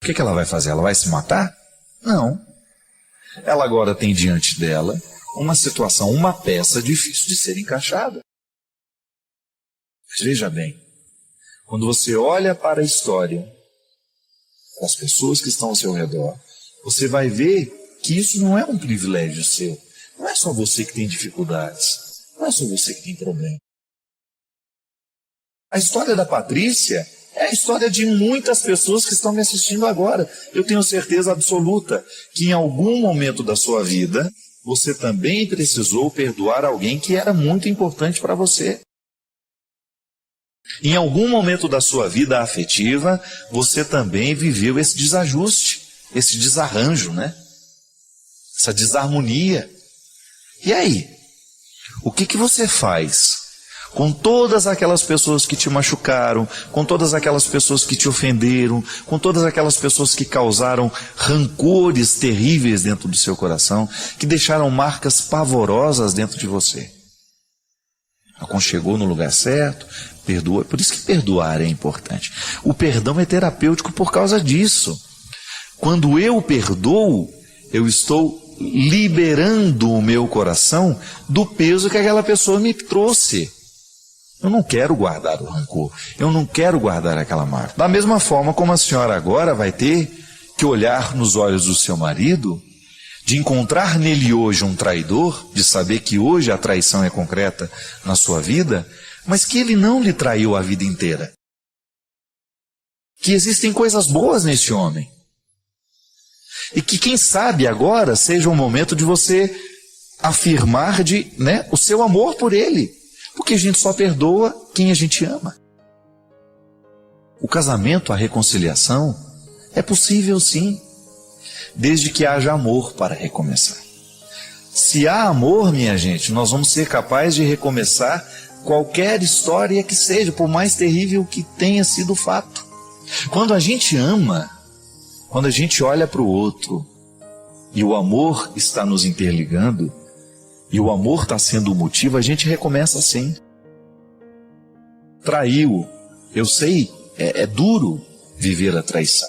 O que ela vai fazer? Ela vai se matar? Não. Ela agora tem diante dela uma situação, uma peça difícil de ser encaixada. Mas veja bem, quando você olha para a história, para as pessoas que estão ao seu redor, você vai ver que isso não é um privilégio seu. Não é só você que tem dificuldades. Não é só você que tem problema. A história da Patrícia é a história de muitas pessoas que estão me assistindo agora. Eu tenho certeza absoluta que em algum momento da sua vida, você também precisou perdoar alguém que era muito importante para você. Em algum momento da sua vida afetiva, você também viveu esse desajuste, esse desarranjo, né? Essa desarmonia. E aí? O que você faz com todas aquelas pessoas que te machucaram, com todas aquelas pessoas que te ofenderam, com todas aquelas pessoas que causaram rancores terríveis dentro do seu coração, que deixaram marcas pavorosas dentro de você? Aconchegou no lugar certo, perdoa. Por isso que perdoar é importante. O perdão é terapêutico por causa disso. Quando eu perdoo, eu estou liberando o meu coração do peso que aquela pessoa me trouxe. Eu não quero guardar o rancor, eu não quero guardar aquela marca. Da mesma forma como a senhora agora vai ter que olhar nos olhos do seu marido, de encontrar nele hoje um traidor, de saber que hoje a traição é concreta na sua vida, mas que ele não lhe traiu a vida inteira. Que existem coisas boas nesse homem. E que quem sabe agora seja o momento de você afirmar o seu amor por ele. Porque a gente só perdoa quem a gente ama. O casamento, a reconciliação, é possível sim, desde que haja amor para recomeçar. Se há amor, minha gente, nós vamos ser capazes de recomeçar qualquer história que seja, por mais terrível que tenha sido o fato. Quando a gente ama, quando a gente olha para o outro, e o amor está nos interligando, e o amor está sendo o motivo, a gente recomeça assim. Traiu, eu sei, é duro viver a traição.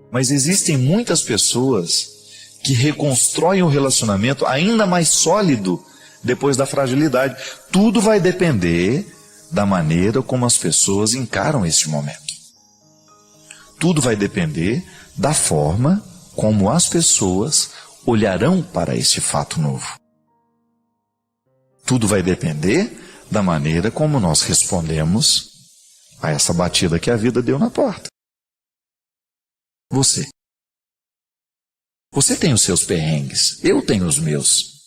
Mas existem muitas pessoas que reconstroem o relacionamento ainda mais sólido depois da fragilidade. Tudo vai depender da maneira como as pessoas encaram este momento. Tudo vai depender da forma como as pessoas olharão para este fato novo. Tudo vai depender da maneira como nós respondemos a essa batida que a vida deu na porta. Você tem os seus perrengues, eu tenho os meus.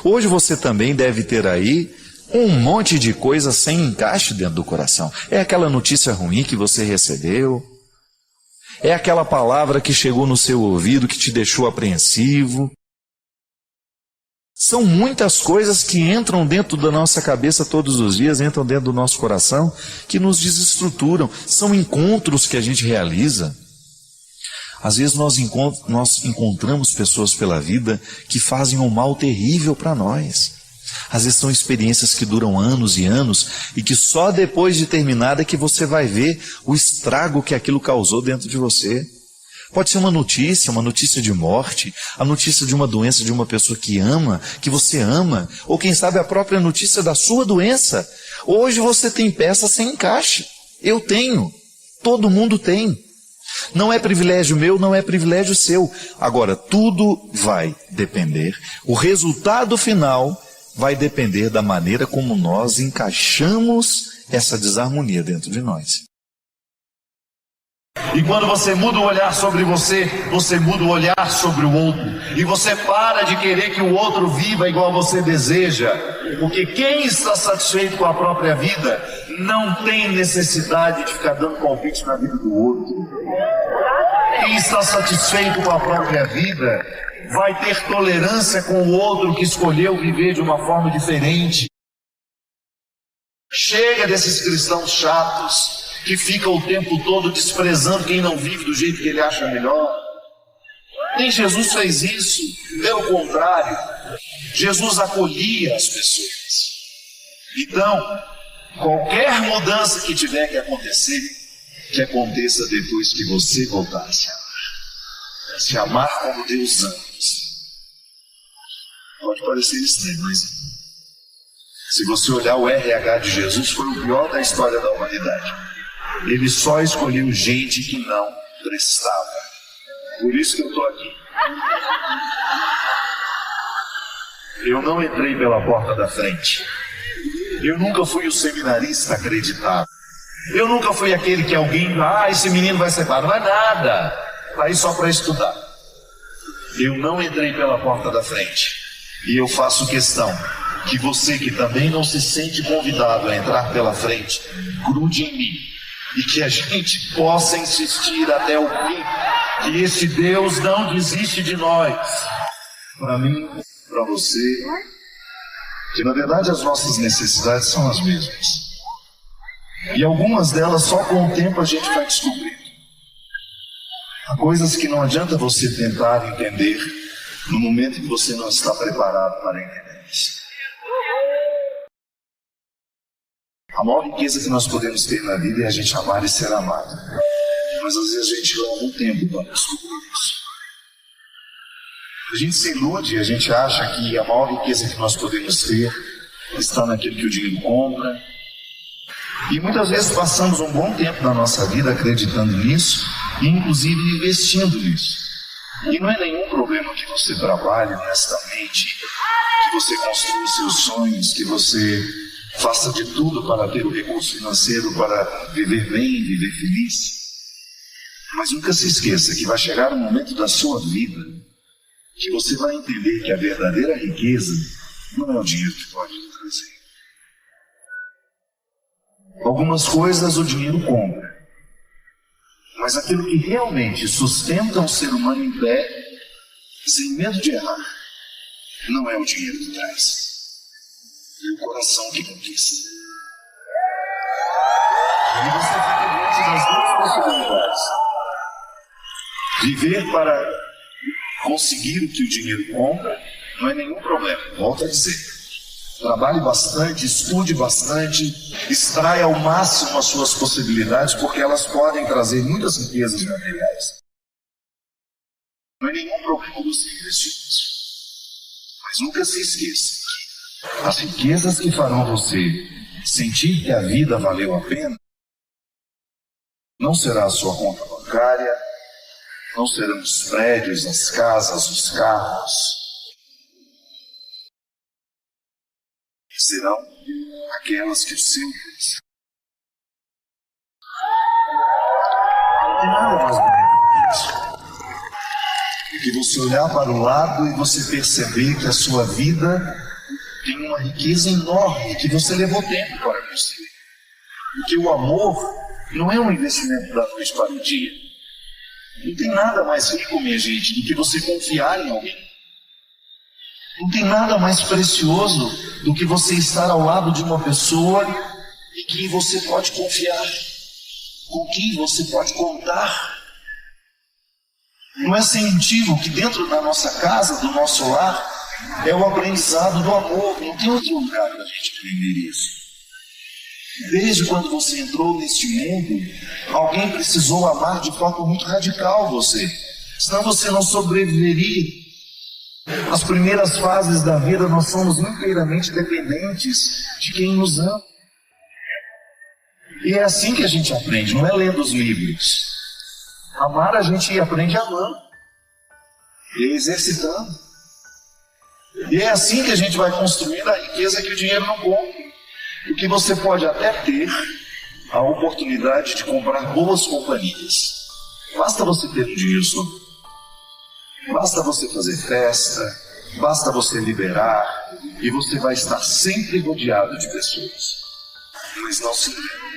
Hoje você também deve ter aí um monte de coisa sem encaixe dentro do coração. É aquela notícia ruim que você recebeu, é aquela palavra que chegou no seu ouvido que te deixou apreensivo. São muitas coisas que entram dentro da nossa cabeça todos os dias, entram dentro do nosso coração, que nos desestruturam. São encontros que a gente realiza. Às vezes nós encontramos pessoas pela vida que fazem um mal terrível para nós. Às vezes são experiências que duram anos e anos e que só depois de terminada é que você vai ver o estrago que aquilo causou dentro de você. Pode ser uma notícia de morte, a notícia de uma doença de uma pessoa que você ama, ou quem sabe a própria notícia da sua doença. Hoje você tem peças sem encaixe. Eu tenho. Todo mundo tem. Não é privilégio meu, não é privilégio seu. Agora, tudo vai depender. O resultado final vai depender da maneira como nós encaixamos essa desarmonia dentro de nós. E quando você muda o olhar sobre você, você muda o olhar sobre o outro. E você para de querer que o outro viva igual você deseja. Porque quem está satisfeito com a própria vida não tem necessidade de ficar dando palpite na vida do outro. Quem está satisfeito com a própria vida vai ter tolerância com o outro que escolheu viver de uma forma diferente. Chega desses cristãos chatos que ficam o tempo todo desprezando quem não vive do jeito que ele acha melhor. Nem Jesus fez isso. Pelo contrário, Jesus acolhia as pessoas. Então, qualquer mudança que tiver que acontecer, que aconteça depois que você voltar a se amar. Se amar como Deus ama. Pode parecer estranho, mas se você olhar o RH de Jesus, foi o pior da história da humanidade. Ele só escolheu gente que não prestava. Por isso que eu estou aqui. Eu não entrei pela porta da frente. Eu nunca fui o seminarista acreditado. Eu nunca fui aquele que alguém, esse menino vai separar. Não é nada. Está aí só para estudar. Eu não entrei pela porta da frente. E eu faço questão que você que também não se sente convidado a entrar pela frente, grude em mim. E que a gente possa insistir até o fim. Que esse Deus não desiste de nós. Para mim, para você. Que na verdade as nossas necessidades são as mesmas. E algumas delas só com o tempo a gente vai descobrir. Há coisas que não adianta você tentar entender no momento em que você não está preparado para entender isso. A maior riqueza que nós podemos ter na vida é a gente amar e ser amado. Mas às vezes a gente leva um tempo para descobrir isso. A gente se ilude, a gente acha que a maior riqueza que nós podemos ter está naquilo que o dinheiro compra. E muitas vezes passamos um bom tempo da nossa vida acreditando nisso e inclusive investindo nisso. E não é nenhum problema que você trabalhe honestamente, que você construa os seus sonhos, que você faça de tudo para ter o recurso financeiro para viver bem, viver feliz. Mas nunca se esqueça que vai chegar um momento da sua vida que você vai entender que a verdadeira riqueza não é o dinheiro que pode lhe trazer. Algumas coisas o dinheiro compra, mas aquilo que realmente sustenta um ser humano em pé, sem medo de errar, não é o dinheiro que traz, é o coração que conquista. E você fica diante das duas possibilidades: viver para conseguir o que o dinheiro compra não é nenhum problema, volto a dizer. Trabalhe bastante, estude bastante, extraia ao máximo as suas possibilidades, porque elas podem trazer muitas riquezas materiais. Não é nenhum problema você investir nisso. Mas nunca se esqueça que as riquezas que farão você sentir que a vida valeu a pena não será a sua conta bancária, não serão os prédios, as casas, os carros. Serão aquelas que o seu coração. Não tem nada mais bonito que isso. Que você olhar para o lado e você perceber que a sua vida tem uma riqueza enorme que você levou tempo para construir. Porque o amor não é um investimento da noite para o dia. Não tem nada mais rico, minha gente, do que você confiar em alguém. Não tem nada mais precioso do que você estar ao lado de uma pessoa em quem você pode confiar, com quem você pode contar. Não é sem motivo que dentro da nossa casa, do nosso lar, é o aprendizado do amor. Não tem outro lugar para a gente aprender isso. Desde quando você entrou neste mundo, alguém precisou amar de forma muito radical você. Senão você não sobreviveria. Nas primeiras fases da vida, nós somos inteiramente dependentes de quem nos ama. E é assim que a gente aprende, não é lendo os livros. Amar a gente aprende amando, e exercitando. E é assim que a gente vai construindo a riqueza que o dinheiro não compra. Porque você pode até ter a oportunidade de comprar boas companhias. Basta você ter um dinheiro sobre. Basta você fazer festa, basta você liberar, e você vai estar sempre rodeado de pessoas. Mas não se engane.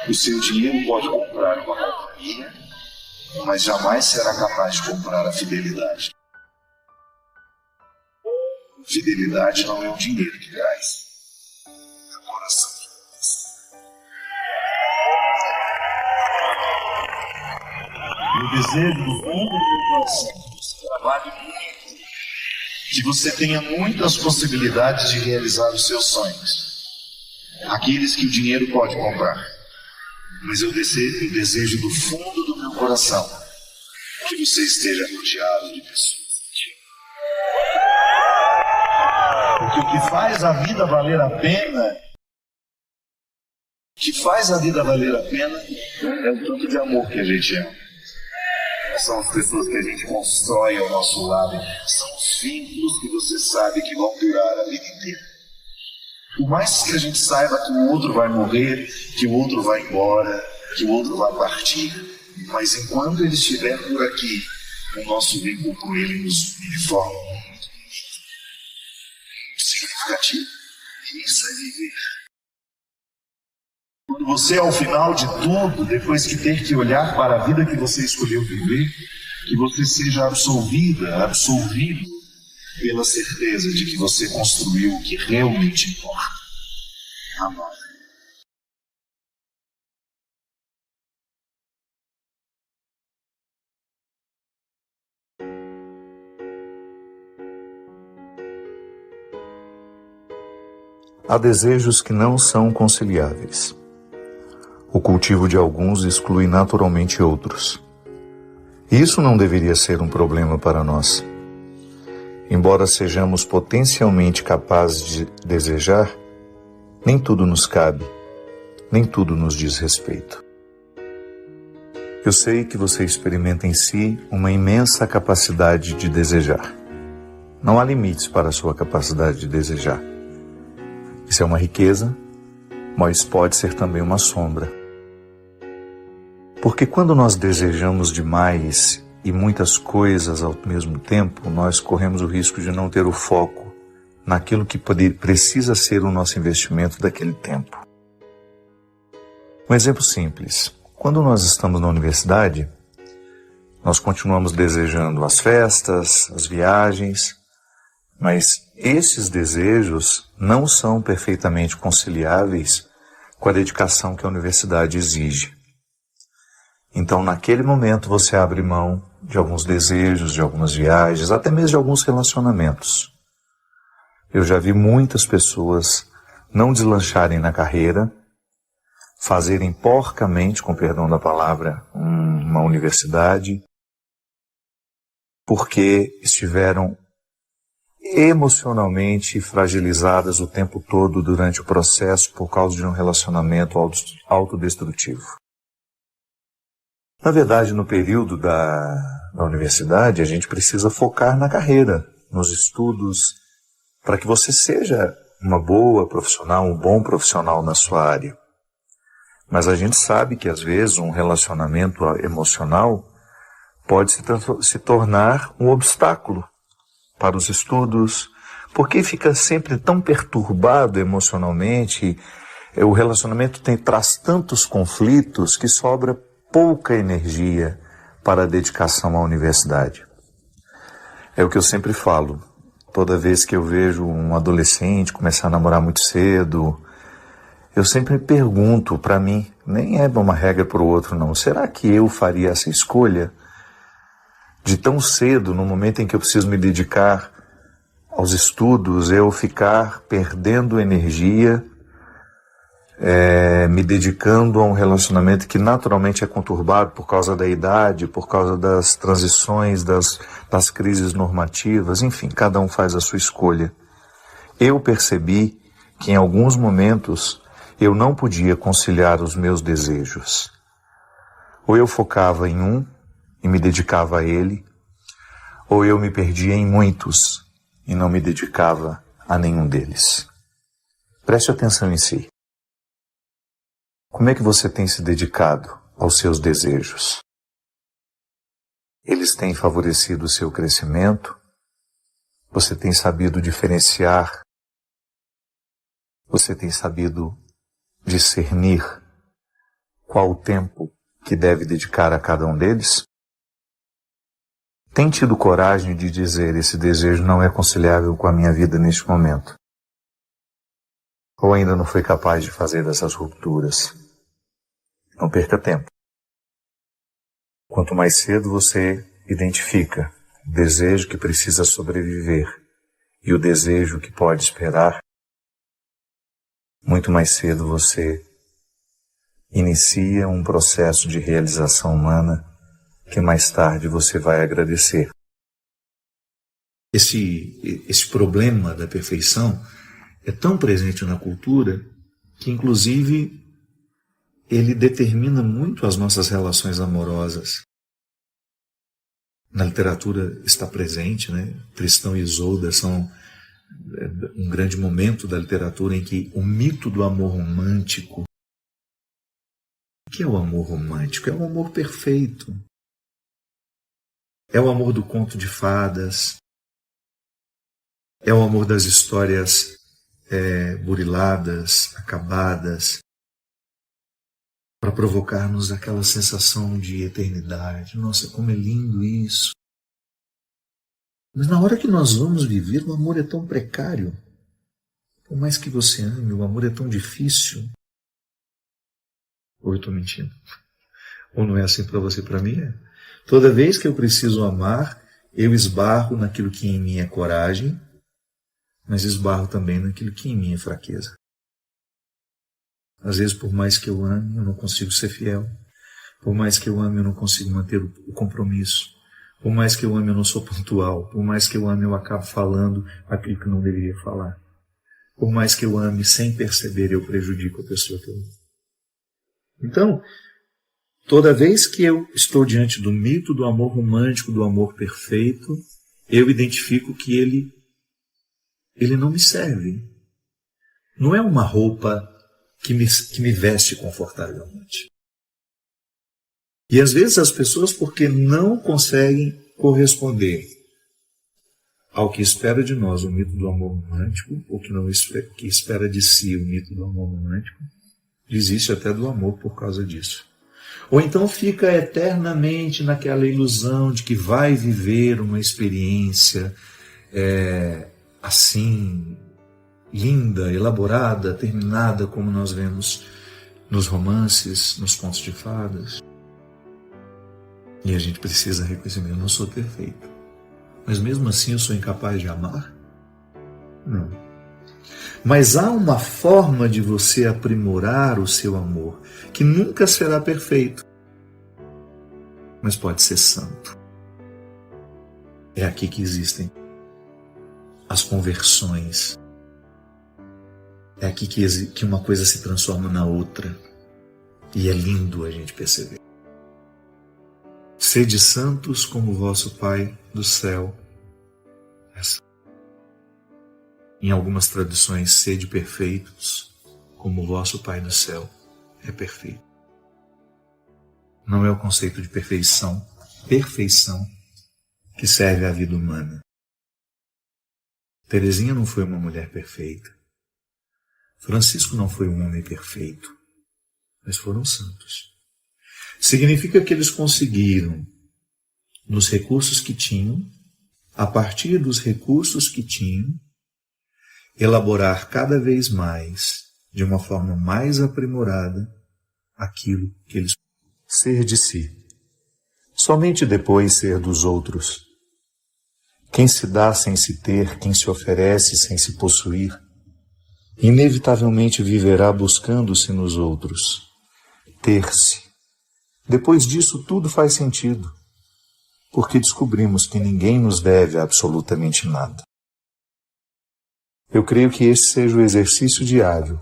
O seu dinheiro pode comprar uma companhia, mas jamais será capaz de comprar a fidelidade. Fidelidade não é o dinheiro que traz, é o coração que traz. Eu desejo do fundo do meu coração que você trabalhe muito, que você tenha muitas possibilidades de realizar os seus sonhos, aqueles que o dinheiro pode comprar. Mas eu desejo do fundo do meu coração que você esteja rodeado de pessoas. Porque o que faz a vida valer a pena, é o tanto de amor que a gente ama. São as pessoas que a gente constrói ao nosso lado, são os vínculos que você sabe que vão durar a vida inteira. Por mais que a gente saiba que o outro vai morrer, que o outro vai embora, que o outro vai partir, mas enquanto ele estiver por aqui, o nosso vínculo com ele nos une de forma muito significativa. Isso é viver. Quando você, ao final de tudo, depois que ter que olhar para a vida que você escolheu viver, que você seja absolvido pela certeza de que você construiu o que realmente importa. Amar. Há desejos que não são conciliáveis. O cultivo de alguns exclui naturalmente outros. Isso não deveria ser um problema para nós. Embora sejamos potencialmente capazes de desejar, nem tudo nos cabe, nem tudo nos diz respeito. Eu sei que você experimenta em si uma imensa capacidade de desejar. Não há limites para a sua capacidade de desejar. Isso é uma riqueza, mas pode ser também uma sombra. Porque quando nós desejamos demais e muitas coisas ao mesmo tempo, nós corremos o risco de não ter o foco naquilo que precisa ser o nosso investimento daquele tempo. Um exemplo simples. Quando nós estamos na universidade, nós continuamos desejando as festas, as viagens, mas esses desejos não são perfeitamente conciliáveis com a dedicação que a universidade exige. Então, naquele momento, você abre mão de alguns desejos, de algumas viagens, até mesmo de alguns relacionamentos. Eu já vi muitas pessoas não deslancharem na carreira, fazerem porcamente, com perdão da palavra, uma universidade, porque estiveram emocionalmente fragilizadas o tempo todo durante o processo por causa de um relacionamento autodestrutivo. Na verdade, no período da universidade, a gente precisa focar na carreira, nos estudos, para que você seja uma boa profissional, um bom profissional na sua área. Mas a gente sabe que às vezes um relacionamento emocional pode se tornar um obstáculo para os estudos, porque fica sempre tão perturbado emocionalmente, o relacionamento traz tantos conflitos que sobra pouca energia para a dedicação à universidade. É o que eu sempre falo, toda vez que eu vejo um adolescente começar a namorar muito cedo, eu sempre me pergunto para mim, nem é uma regra para o outro não, será que eu faria essa escolha de tão cedo, no momento em que eu preciso me dedicar aos estudos, eu ficar perdendo energia, me dedicando a um relacionamento que naturalmente é conturbado por causa da idade, por causa das transições, das crises normativas, enfim, cada um faz a sua escolha. Eu percebi que em alguns momentos eu não podia conciliar os meus desejos. Ou eu focava em um e me dedicava a ele, ou eu me perdia em muitos e não me dedicava a nenhum deles. Preste atenção em si. Como é que você tem se dedicado aos seus desejos? Eles têm favorecido o seu crescimento? Você tem sabido diferenciar? Você tem sabido discernir qual o tempo que deve dedicar a cada um deles? Tem tido coragem de dizer: esse desejo não é conciliável com a minha vida neste momento? Ou ainda não foi capaz de fazer dessas rupturas? Não perca tempo. Quanto mais cedo você identifica o desejo que precisa sobreviver e o desejo que pode esperar, muito mais cedo você inicia um processo de realização humana que mais tarde você vai agradecer. Esse problema da perfeição é tão presente na cultura que, inclusive, ele determina muito as nossas relações amorosas. Na literatura está presente, né? Tristão e Isolda são um grande momento da literatura em que o mito do amor romântico... O que é o amor romântico? É o amor perfeito. É o amor do conto de fadas. É o amor das histórias buriladas, acabadas, para provocar-nos aquela sensação de eternidade. Nossa, como é lindo isso! Mas na hora que nós vamos viver, o amor é tão precário. Por mais que você ame, o amor é tão difícil. Ou eu estou mentindo? Ou não é assim para você? Para mim é. Toda vez que eu preciso amar, eu esbarro naquilo que em mim é coragem, mas esbarro também naquilo que em mim é fraqueza. Às vezes, por mais que eu ame, eu não consigo ser fiel. Por mais que eu ame, eu não consigo manter o compromisso. Por mais que eu ame, eu não sou pontual. Por mais que eu ame, eu acabo falando aquilo que não deveria falar. Por mais que eu ame, sem perceber, eu prejudico a pessoa que eu amo. Então, toda vez que eu estou diante do mito do amor romântico, do amor perfeito, eu identifico que ele não me serve. Não é uma roupa que me veste confortavelmente. E às vezes as pessoas, porque não conseguem corresponder ao que espera de nós o mito do amor romântico, ou que espera de si o mito do amor romântico, desiste até do amor por causa disso. Ou então fica eternamente naquela ilusão de que vai viver uma experiência assim, linda, elaborada, terminada, como nós vemos nos romances, nos contos de fadas. E a gente precisa reconhecer: eu não sou perfeito. Mas mesmo assim eu sou incapaz de amar? Não. Mas há uma forma de você aprimorar o seu amor, que nunca será perfeito, mas pode ser santo. É aqui que existem as conversões. É aqui que uma coisa se transforma na outra. E é lindo a gente perceber. Sede santos como vosso Pai do céu é santo. Em algumas tradições, sede perfeitos, como o vosso Pai do céu é perfeito. Não é o conceito de perfeição que serve à vida humana. Teresinha não foi uma mulher perfeita. Francisco não foi um homem perfeito, mas foram santos. Significa que eles conseguiram, nos recursos que tinham, a partir dos recursos que tinham, elaborar cada vez mais, de uma forma mais aprimorada, aquilo que eles... Ser de si. Somente depois ser dos outros. Quem se dá sem se ter, quem se oferece sem se possuir, inevitavelmente viverá buscando-se nos outros. Ter-se. Depois disso tudo faz sentido, porque descobrimos que ninguém nos deve absolutamente nada. Eu creio que esse seja o exercício diário,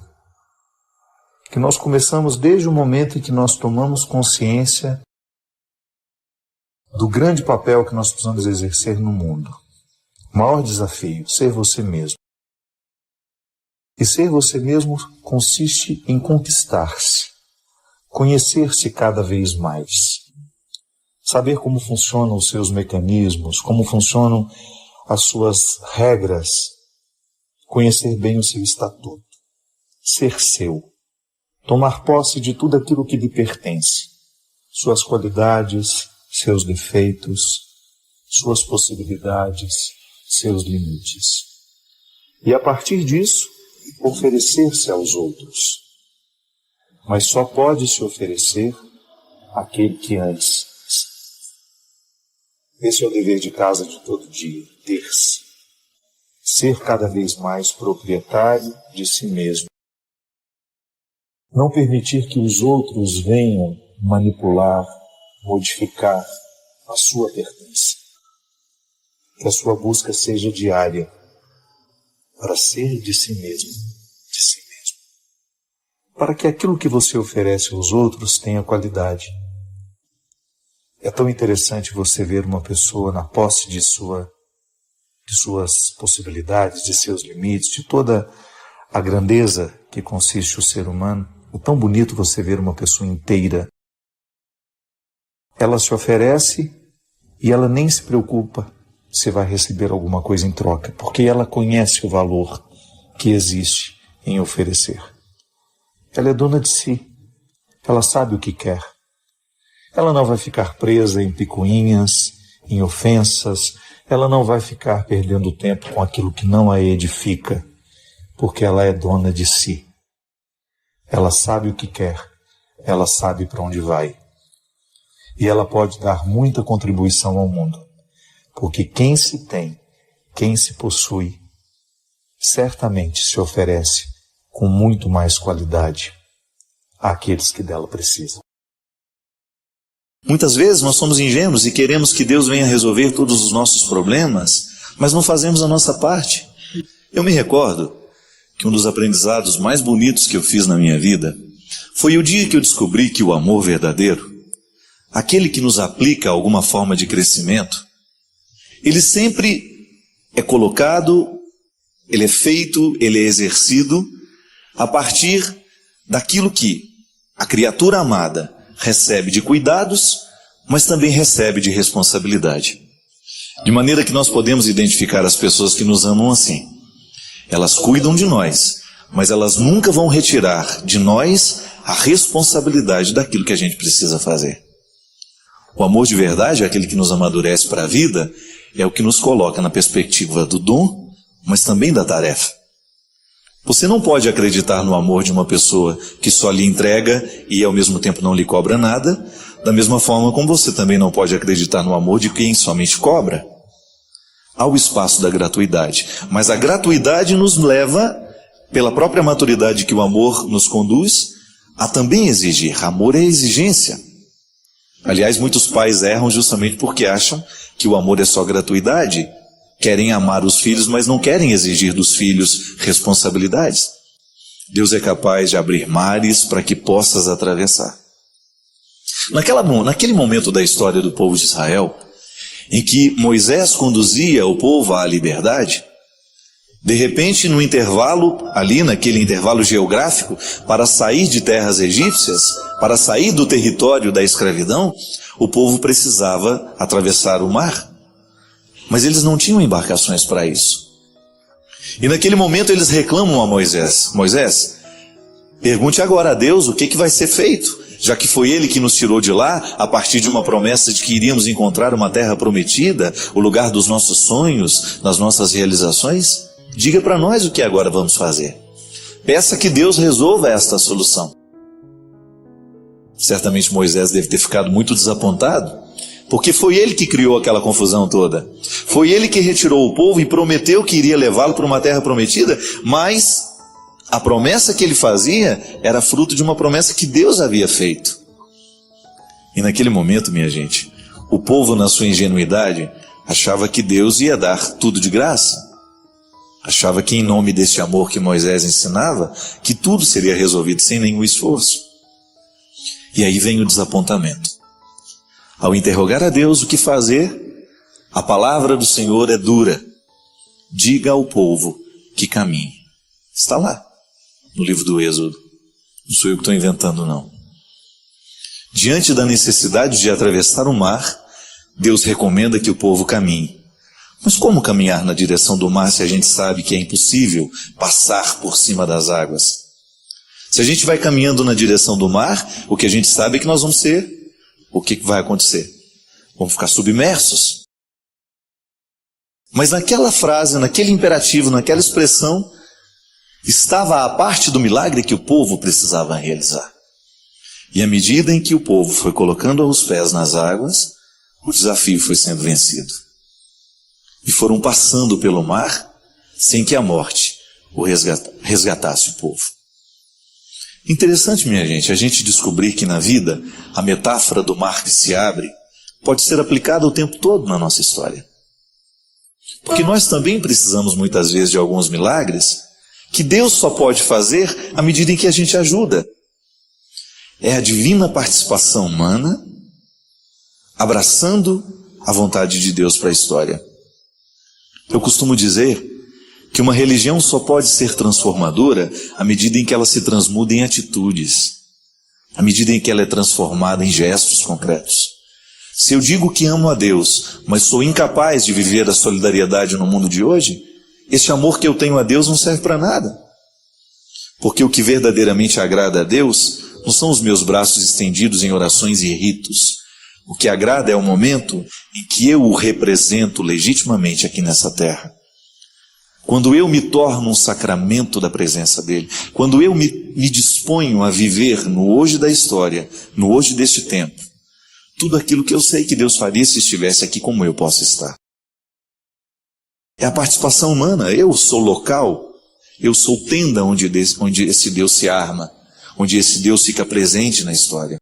que nós começamos desde o momento em que nós tomamos consciência do grande papel que nós precisamos exercer no mundo. O maior desafio, ser você mesmo. E ser você mesmo consiste em conquistar-se, conhecer-se cada vez mais, saber como funcionam os seus mecanismos, como funcionam as suas regras, conhecer bem o seu estatuto, ser seu, tomar posse de tudo aquilo que lhe pertence, suas qualidades, seus defeitos, suas possibilidades, seus limites. E a partir disso, oferecer-se aos outros. Mas só pode se oferecer aquele que antes. Esse é o dever de casa de todo dia, ter-se. Ser cada vez mais proprietário de si mesmo. Não permitir que os outros venham manipular, modificar a sua pertença. Que a sua busca seja diária, para ser de si mesmo, de si mesmo. Para que aquilo que você oferece aos outros tenha qualidade. É tão interessante você ver uma pessoa na posse de suas possibilidades, de seus limites, de toda a grandeza que consiste o ser humano. É tão bonito você ver uma pessoa inteira. Ela se oferece e ela nem se preocupa se vai receber alguma coisa em troca, porque ela conhece o valor que existe em oferecer. Ela é dona de si. Ela sabe o que quer. Ela não vai ficar presa em picuinhas, em ofensas. Ela não vai ficar perdendo tempo com aquilo que não a edifica, porque ela é dona de si. Ela sabe o que quer. Ela sabe para onde vai. E ela pode dar muita contribuição ao mundo, porque quem se tem, quem se possui, certamente se oferece com muito mais qualidade àqueles que dela precisam. Muitas vezes nós somos ingênuos e queremos que Deus venha resolver todos os nossos problemas, mas não fazemos a nossa parte. Eu me recordo que um dos aprendizados mais bonitos que eu fiz na minha vida foi o dia que eu descobri que o amor verdadeiro, aquele que nos aplica alguma forma de crescimento, ele sempre é colocado, ele é feito, ele é exercido a partir daquilo que a criatura amada recebe de cuidados, mas também recebe de responsabilidade. De maneira que nós podemos identificar as pessoas que nos amam assim. Elas cuidam de nós, mas elas nunca vão retirar de nós a responsabilidade daquilo que a gente precisa fazer. O amor de verdade é aquele que nos amadurece para a vida, é o que nos coloca na perspectiva do dom, mas também da tarefa. Você não pode acreditar no amor de uma pessoa que só lhe entrega e ao mesmo tempo não lhe cobra nada, da mesma forma como você também não pode acreditar no amor de quem somente cobra. Há o espaço da gratuidade, mas a gratuidade nos leva, pela própria maturidade que o amor nos conduz, a também exigir. Amor é exigência. Aliás, muitos pais erram justamente porque acham que o amor é só gratuidade. Querem amar os filhos, mas não querem exigir dos filhos responsabilidades. Deus é capaz de abrir mares para que possas atravessar. Naquele momento da história do povo de Israel, em que Moisés conduzia o povo à liberdade, De repente, no intervalo, ali naquele intervalo geográfico, para sair de terras egípcias, para sair do território da escravidão, o povo precisava atravessar o mar. Mas eles não tinham embarcações para isso. E naquele momento eles reclamam a Moisés: Moisés, pergunte agora a Deus o que vai ser feito, já que foi Ele que nos tirou de lá, a partir de uma promessa de que iríamos encontrar uma terra prometida, o lugar dos nossos sonhos, das nossas realizações. Diga para nós o que agora vamos fazer. Peça que Deus resolva esta solução. Certamente Moisés deve ter ficado muito desapontado, porque foi ele que criou aquela confusão toda. Foi ele que retirou o povo e prometeu que iria levá-lo para uma terra prometida, mas a promessa que ele fazia era fruto de uma promessa que Deus havia feito. E naquele momento, minha gente, o povo, na sua ingenuidade, achava que Deus ia dar tudo de graça. Achava que, em nome deste amor que Moisés ensinava, que tudo seria resolvido sem nenhum esforço. E aí vem o desapontamento. Ao interrogar a Deus o que fazer, a palavra do Senhor é dura. Diga ao povo que caminhe. Está lá, no livro do Êxodo. Não sou eu que estou inventando, não. Diante da necessidade de atravessar o mar, Deus recomenda que o povo caminhe. Mas como caminhar na direção do mar se a gente sabe que é impossível passar por cima das águas? Se a gente vai caminhando na direção do mar, o que a gente sabe é que nós vamos ser... O que vai acontecer? Vamos ficar submersos. Mas naquela frase, naquele imperativo, naquela expressão, estava a parte do milagre que o povo precisava realizar. E à medida em que o povo foi colocando os pés nas águas, o desafio foi sendo vencido. E foram passando pelo mar sem que a morte o resgatasse o povo. Interessante, minha gente, a gente descobrir que na vida a metáfora do mar que se abre pode ser aplicada o tempo todo na nossa história. Porque nós também precisamos muitas vezes de alguns milagres que Deus só pode fazer à medida em que a gente ajuda. É a divina participação humana abraçando a vontade de Deus para a história. Eu costumo dizer que uma religião só pode ser transformadora à medida em que ela se transmuda em atitudes, à medida em que ela é transformada em gestos concretos. Se eu digo que amo a Deus, mas sou incapaz de viver a solidariedade no mundo de hoje, esse amor que eu tenho a Deus não serve para nada. Porque o que verdadeiramente agrada a Deus não são os meus braços estendidos em orações e ritos. O que agrada é o momento em que eu o represento legitimamente aqui nessa terra. Quando eu me torno um sacramento da presença dele, quando eu me disponho a viver no hoje da história, no hoje deste tempo, tudo aquilo que eu sei que Deus faria se estivesse aqui como eu posso estar. É a participação humana. Eu sou local, eu sou tenda onde esse Deus se arma, onde esse Deus fica presente na história.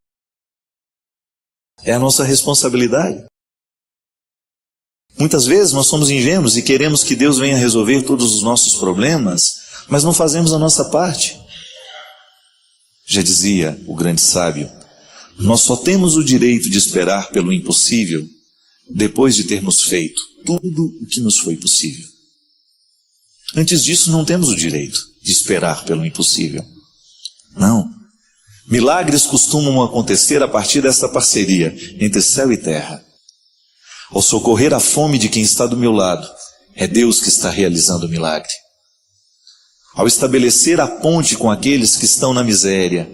É a nossa responsabilidade. Muitas vezes nós somos ingênuos e queremos que Deus venha resolver todos os nossos problemas, mas não fazemos a nossa parte. Já dizia o grande sábio, nós só temos o direito de esperar pelo impossível depois de termos feito tudo o que nos foi possível. Antes disso não temos o direito de esperar pelo impossível. Não. Milagres costumam acontecer a partir dessa parceria entre céu e terra. Ao socorrer a fome de quem está do meu lado, é Deus que está realizando o milagre. Ao estabelecer a ponte com aqueles que estão na miséria,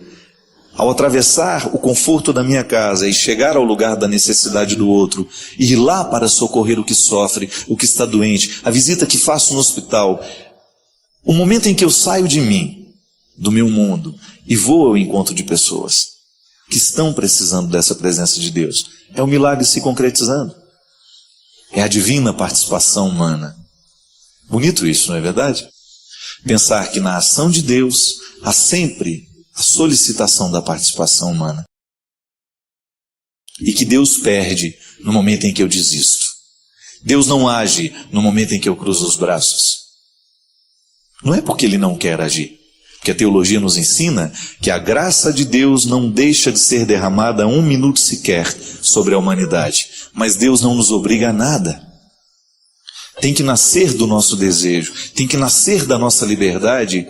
ao atravessar o conforto da minha casa e chegar ao lugar da necessidade do outro, e ir lá para socorrer o que sofre, o que está doente, a visita que faço no hospital, o momento em que eu saio de mim, do meu mundo, e vou ao encontro de pessoas que estão precisando dessa presença de Deus, é o milagre se concretizando. É a divina participação humana. Bonito isso, não é verdade? Pensar que na ação de Deus há sempre a solicitação da participação humana. E que Deus perde no momento em que eu desisto. Deus não age no momento em que eu cruzo os braços. Não é porque Ele não quer agir. Porque a teologia nos ensina que a graça de Deus não deixa de ser derramada um minuto sequer sobre a humanidade. Mas Deus não nos obriga a nada. tem que nascer do nosso desejo, tem que nascer da nossa liberdade,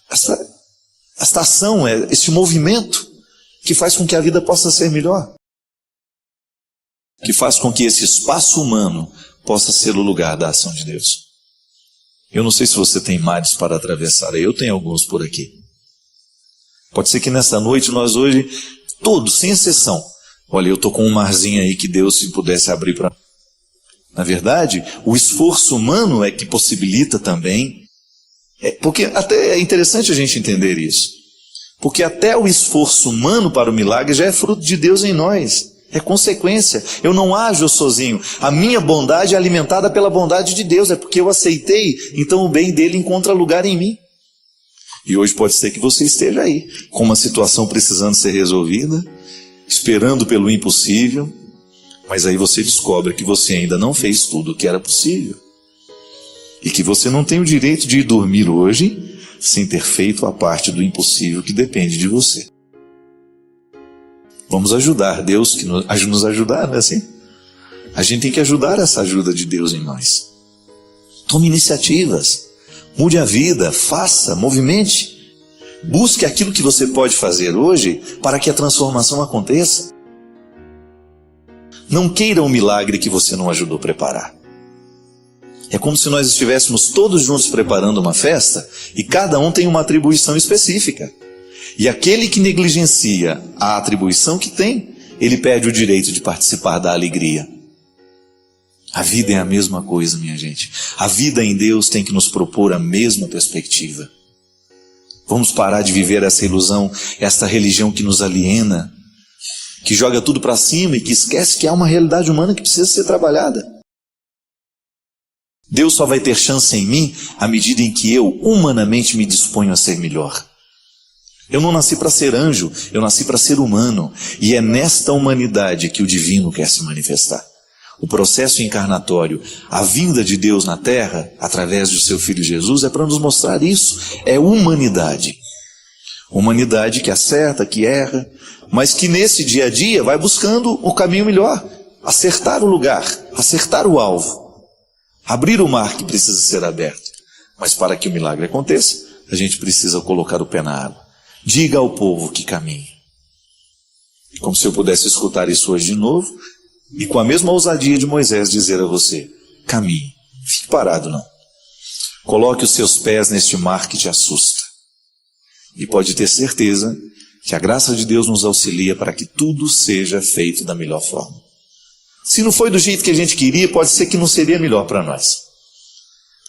esta ação, esse movimento que faz com que a vida possa ser melhor, que faz com que esse espaço humano possa ser o lugar da ação de Deus. Eu não sei se você tem mares para atravessar, eu tenho alguns por aqui. Pode ser que nessa noite nós hoje, todos, sem exceção, olha, eu estou com um marzinho aí que Deus, se pudesse abrir para... Na verdade, o esforço humano é que possibilita também, porque até é interessante a gente entender isso, porque até o esforço humano para o milagre já é fruto de Deus em nós, é consequência. Eu não ajo sozinho, a minha bondade é alimentada pela bondade de Deus, é porque eu aceitei, então o bem dele encontra lugar em mim. E hoje pode ser que você esteja aí, com uma situação precisando ser resolvida, esperando pelo impossível, mas aí você descobre que você ainda não fez tudo o que era possível. E que você não tem o direito de ir dormir hoje sem ter feito a parte do impossível que depende de você. Vamos ajudar Deus que nos ajudar, não é assim? A gente tem que ajudar essa ajuda de Deus em nós. Tome iniciativas, mude a vida, faça, movimente. Busque aquilo que você pode fazer hoje para que a transformação aconteça. Não queira um milagre que você não ajudou a preparar. É como se nós estivéssemos todos juntos preparando uma festa e cada um tem uma atribuição específica. E aquele que negligencia a atribuição que tem, ele perde o direito de participar da alegria. A vida é a mesma coisa, minha gente. A vida em Deus tem que nos propor a mesma perspectiva. Vamos parar de viver essa ilusão, esta religião que nos aliena, que joga tudo para cima e que esquece que há uma realidade humana que precisa ser trabalhada. Deus só vai ter chance em mim à medida em que eu humanamente me disponho a ser melhor. Eu não nasci para ser anjo, eu nasci para ser humano. E é nesta humanidade que o divino quer se manifestar. O processo encarnatório, a vinda de Deus na Terra, através do seu Filho Jesus, é para nos mostrar isso. É humanidade. Humanidade que acerta, que erra, mas que nesse dia a dia vai buscando o caminho melhor, acertar o lugar, acertar o alvo, abrir o mar que precisa ser aberto. Mas para que o milagre aconteça, a gente precisa colocar o pé na água. Diga ao povo que caminhe. Como se eu pudesse escutar isso hoje de novo, e com a mesma ousadia de Moisés dizer a você, caminhe, fique parado não. Coloque os seus pés neste mar que te assusta. E pode ter certeza que a graça de Deus nos auxilia para que tudo seja feito da melhor forma. Se não foi do jeito que a gente queria, pode ser que não seria melhor para nós.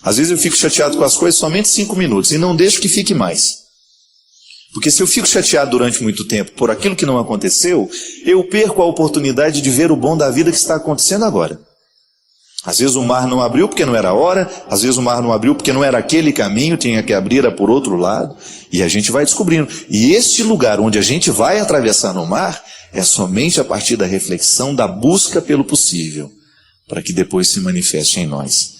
Às vezes eu fico chateado com as coisas somente 5 minutos e não deixo que fique mais. Porque se eu fico chateado durante muito tempo por aquilo que não aconteceu, eu perco a oportunidade de ver o bom da vida que está acontecendo agora. Às vezes o mar não abriu porque não era a hora, às vezes o mar não abriu porque não era aquele caminho, tinha que abrir por outro lado, e a gente vai descobrindo. E este lugar onde a gente vai atravessar no mar é somente a partir da reflexão, da busca pelo possível, para que depois se manifeste em nós.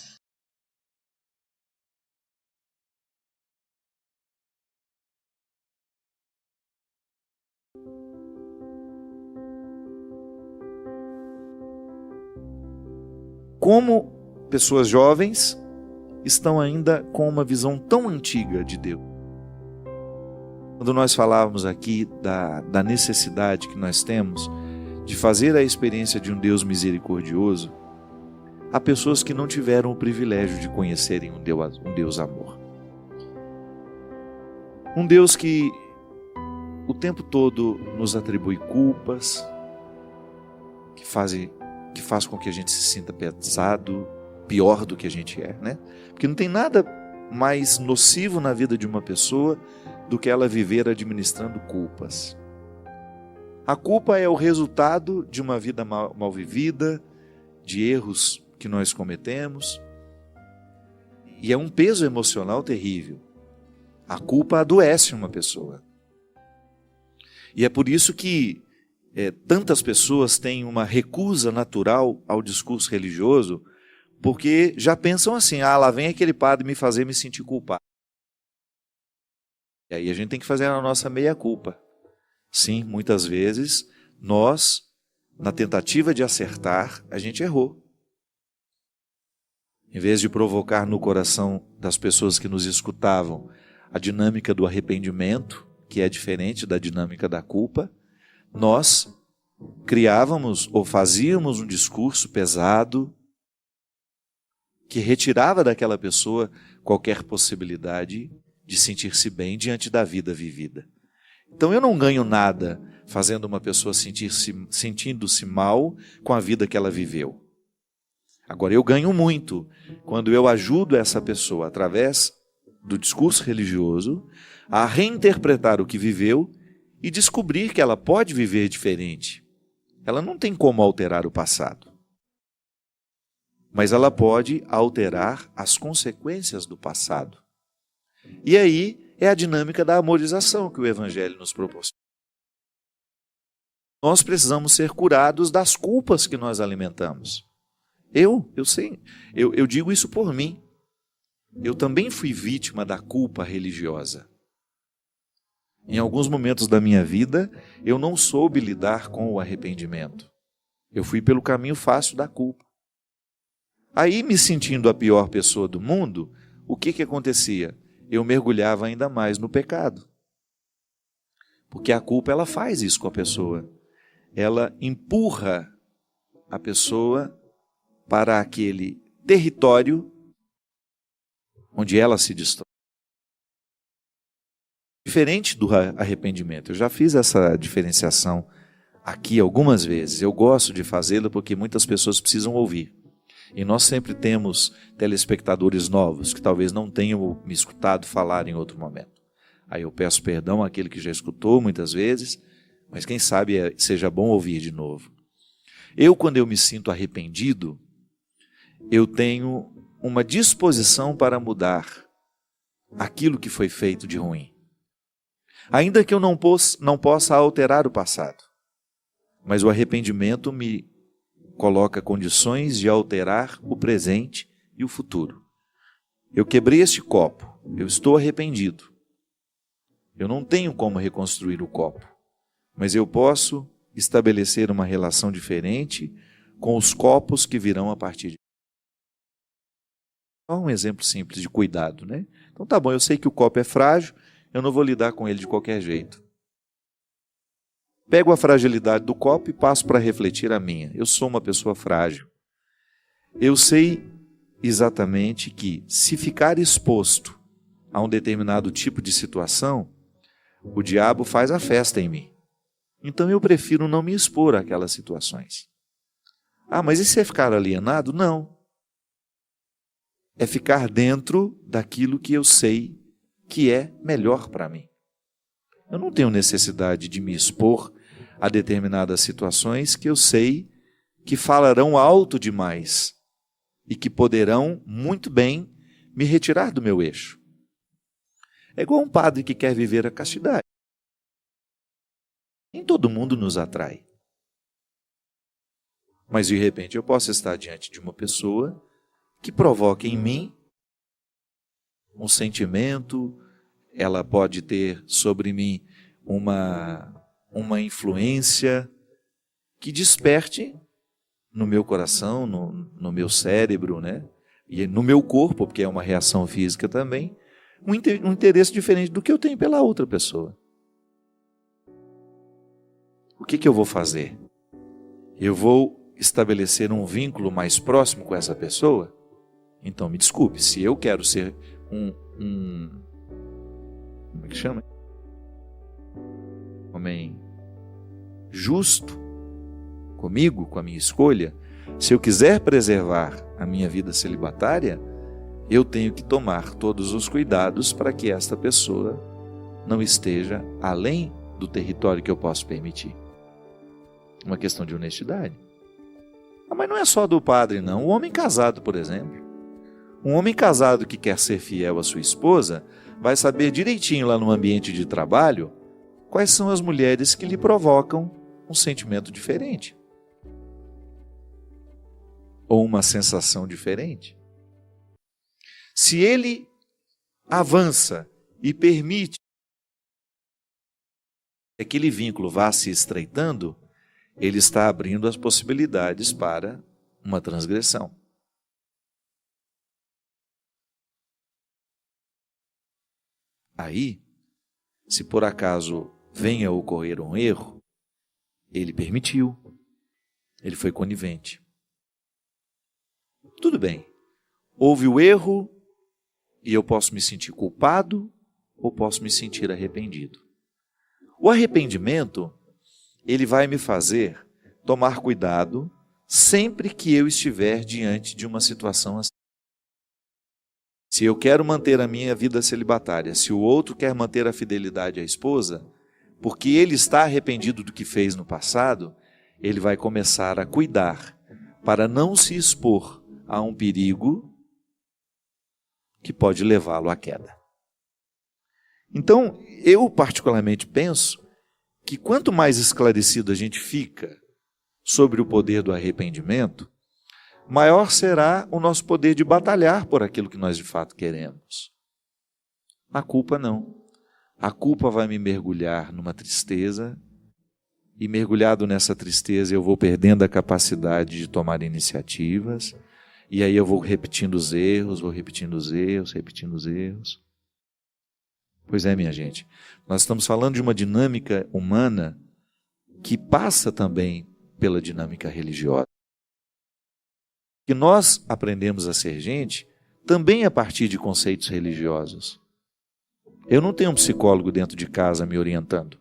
Como pessoas jovens estão ainda com uma visão tão antiga de Deus. Quando nós falávamos aqui da necessidade que nós temos de fazer a experiência de um Deus misericordioso, há pessoas que não tiveram o privilégio de conhecerem um Deus amor. Um Deus que o tempo todo nos atribui culpas, que faz com que a gente se sinta pesado, pior do que a gente é, né? Porque não tem nada mais nocivo na vida de uma pessoa do que ela viver administrando culpas. A culpa é o resultado de uma vida mal vivida, de erros que nós cometemos, e é um peso emocional terrível. A culpa adoece uma pessoa. E é por isso que tantas pessoas têm uma recusa natural ao discurso religioso, porque já pensam assim, lá vem aquele padre me fazer me sentir culpado. E aí a gente tem que fazer a nossa meia-culpa. Sim, muitas vezes, nós, na tentativa de acertar, a gente errou. Em vez de provocar no coração das pessoas que nos escutavam a dinâmica do arrependimento, que é diferente da dinâmica da culpa, nós criávamos ou fazíamos um discurso pesado que retirava daquela pessoa qualquer possibilidade de sentir-se bem diante da vida vivida. Então eu não ganho nada fazendo uma pessoa sentindo-se mal com a vida que ela viveu. Agora eu ganho muito quando eu ajudo essa pessoa, através do discurso religioso, a reinterpretar o que viveu e descobrir que ela pode viver diferente. Ela não tem como alterar o passado, mas ela pode alterar as consequências do passado. E aí é a dinâmica da amorização que o Evangelho nos proporciona. Nós precisamos ser curados das culpas que nós alimentamos. Eu sei, eu digo isso por mim. Eu também fui vítima da culpa religiosa. Em alguns momentos da minha vida, eu não soube lidar com o arrependimento. Eu fui pelo caminho fácil da culpa. Aí, me sentindo a pior pessoa do mundo, o que acontecia? Eu mergulhava ainda mais no pecado. Porque a culpa, ela faz isso com a pessoa. Ela empurra a pessoa para aquele território onde ela se destrói. Diferente do arrependimento. Eu já fiz essa diferenciação aqui algumas vezes. Eu gosto de fazê-la porque muitas pessoas precisam ouvir. E nós sempre temos telespectadores novos que talvez não tenham me escutado falar em outro momento. Aí eu peço perdão àquele que já escutou muitas vezes, mas quem sabe seja bom ouvir de novo. Quando eu me sinto arrependido, eu tenho uma disposição para mudar aquilo que foi feito de ruim. Ainda que eu não possa alterar o passado, mas o arrependimento me coloca condições de alterar o presente e o futuro. Eu quebrei este copo, eu estou arrependido. Eu não tenho como reconstruir o copo, mas eu posso estabelecer uma relação diferente com os copos que virão a partir de... Só um exemplo simples de cuidado, né? Então tá bom, eu sei que o copo é frágil, eu não vou lidar com ele de qualquer jeito. Pego a fragilidade do copo e passo para refletir a minha. Eu sou uma pessoa frágil. Eu sei exatamente que, se ficar exposto a um determinado tipo de situação, o diabo faz a festa em mim. Então eu prefiro não me expor àquelas situações. Ah, mas e se é ficar alienado? Não. É ficar dentro daquilo que eu sei que é melhor para mim. Eu não tenho necessidade de me expor a determinadas situações que eu sei que falarão alto demais e que poderão muito bem me retirar do meu eixo. É igual um padre que quer viver a castidade. Nem todo mundo nos atrai. Mas de repente eu posso estar diante de uma pessoa que provoca em mim um sentimento, ela pode ter sobre mim uma influência que desperte no meu coração, no meu cérebro, né? E no meu corpo, porque é uma reação física também, um interesse diferente do que eu tenho pela outra pessoa. O que eu vou fazer? Eu vou estabelecer um vínculo mais próximo com essa pessoa? Então me desculpe, se eu quero ser como é que chama? Homem justo comigo, com a minha escolha, se eu quiser preservar a minha vida celibatária, eu tenho que tomar todos os cuidados para que esta pessoa não esteja além do território que eu posso permitir. Uma questão de honestidade. Mas não é só do padre, não. O homem casado, por exemplo. Um homem casado que quer ser fiel à sua esposa vai saber direitinho lá no ambiente de trabalho quais são as mulheres que lhe provocam um sentimento diferente. Ou uma sensação diferente. Se ele avança e permite que aquele vínculo vá se estreitando, ele está abrindo as possibilidades para uma transgressão. Aí, se por acaso venha a ocorrer um erro, ele permitiu, ele foi conivente. Tudo bem, houve o erro e eu posso me sentir culpado ou posso me sentir arrependido. O arrependimento, ele vai me fazer tomar cuidado sempre que eu estiver diante de uma situação assim. Se eu quero manter a minha vida celibatária, se o outro quer manter a fidelidade à esposa, porque ele está arrependido do que fez no passado, ele vai começar a cuidar para não se expor a um perigo que pode levá-lo à queda. Então, eu particularmente penso que quanto mais esclarecido a gente fica sobre o poder do arrependimento, maior será o nosso poder de batalhar por aquilo que nós de fato queremos. A culpa não. A culpa vai me mergulhar numa tristeza, e mergulhado nessa tristeza eu vou perdendo a capacidade de tomar iniciativas, e aí eu vou repetindo os erros, repetindo os erros. Pois é, minha gente, nós estamos falando de uma dinâmica humana que passa também pela dinâmica religiosa. Que nós aprendemos a ser gente também a partir de conceitos religiosos. Eu não tenho um psicólogo dentro de casa me orientando.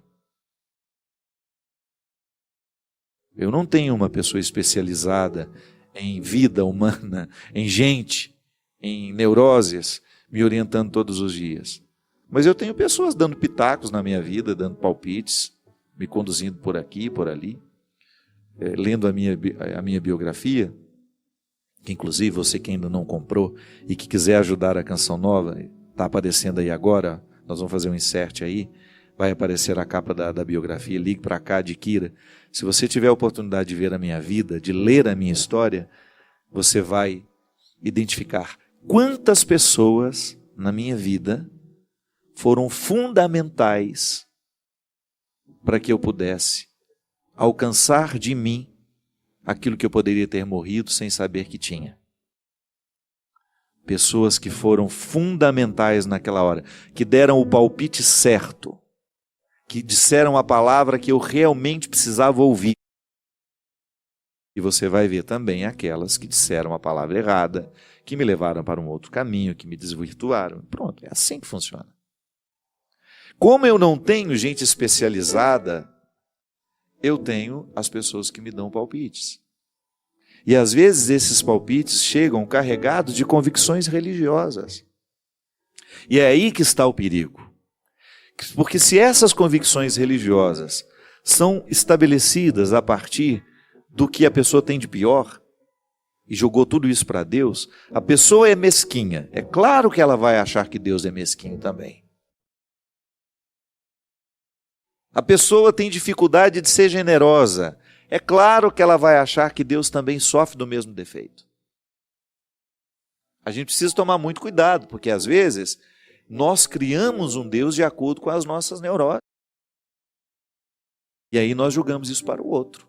Eu não tenho uma pessoa especializada em vida humana, em gente, em neuroses, me orientando todos os dias. Mas eu tenho pessoas dando pitacos na minha vida, dando palpites, me conduzindo por aqui, por ali, lendo a minha biografia, que inclusive você que ainda não comprou e que quiser ajudar a Canção Nova, está aparecendo aí agora, nós vamos fazer um insert aí, vai aparecer a capa da biografia, ligue para cá, adquira. Se você tiver a oportunidade de ver a minha vida, de ler a minha história, você vai identificar quantas pessoas na minha vida foram fundamentais para que eu pudesse alcançar de mim aquilo que eu poderia ter morrido sem saber que tinha. Pessoas que foram fundamentais naquela hora, que deram o palpite certo, que disseram a palavra que eu realmente precisava ouvir. E você vai ver também aquelas que disseram a palavra errada, que me levaram para um outro caminho, que me desvirtuaram. Pronto, é assim que funciona. Como eu não tenho gente especializada, eu tenho as pessoas que me dão palpites. E às vezes esses palpites chegam carregados de convicções religiosas. E é aí que está o perigo. Porque se essas convicções religiosas são estabelecidas a partir do que a pessoa tem de pior, e jogou tudo isso para Deus, a pessoa é mesquinha. É claro que ela vai achar que Deus é mesquinho também. A pessoa tem dificuldade de ser generosa. É claro que ela vai achar que Deus também sofre do mesmo defeito. A gente precisa tomar muito cuidado, porque às vezes nós criamos um Deus de acordo com as nossas neuroses. E aí nós julgamos isso para o outro.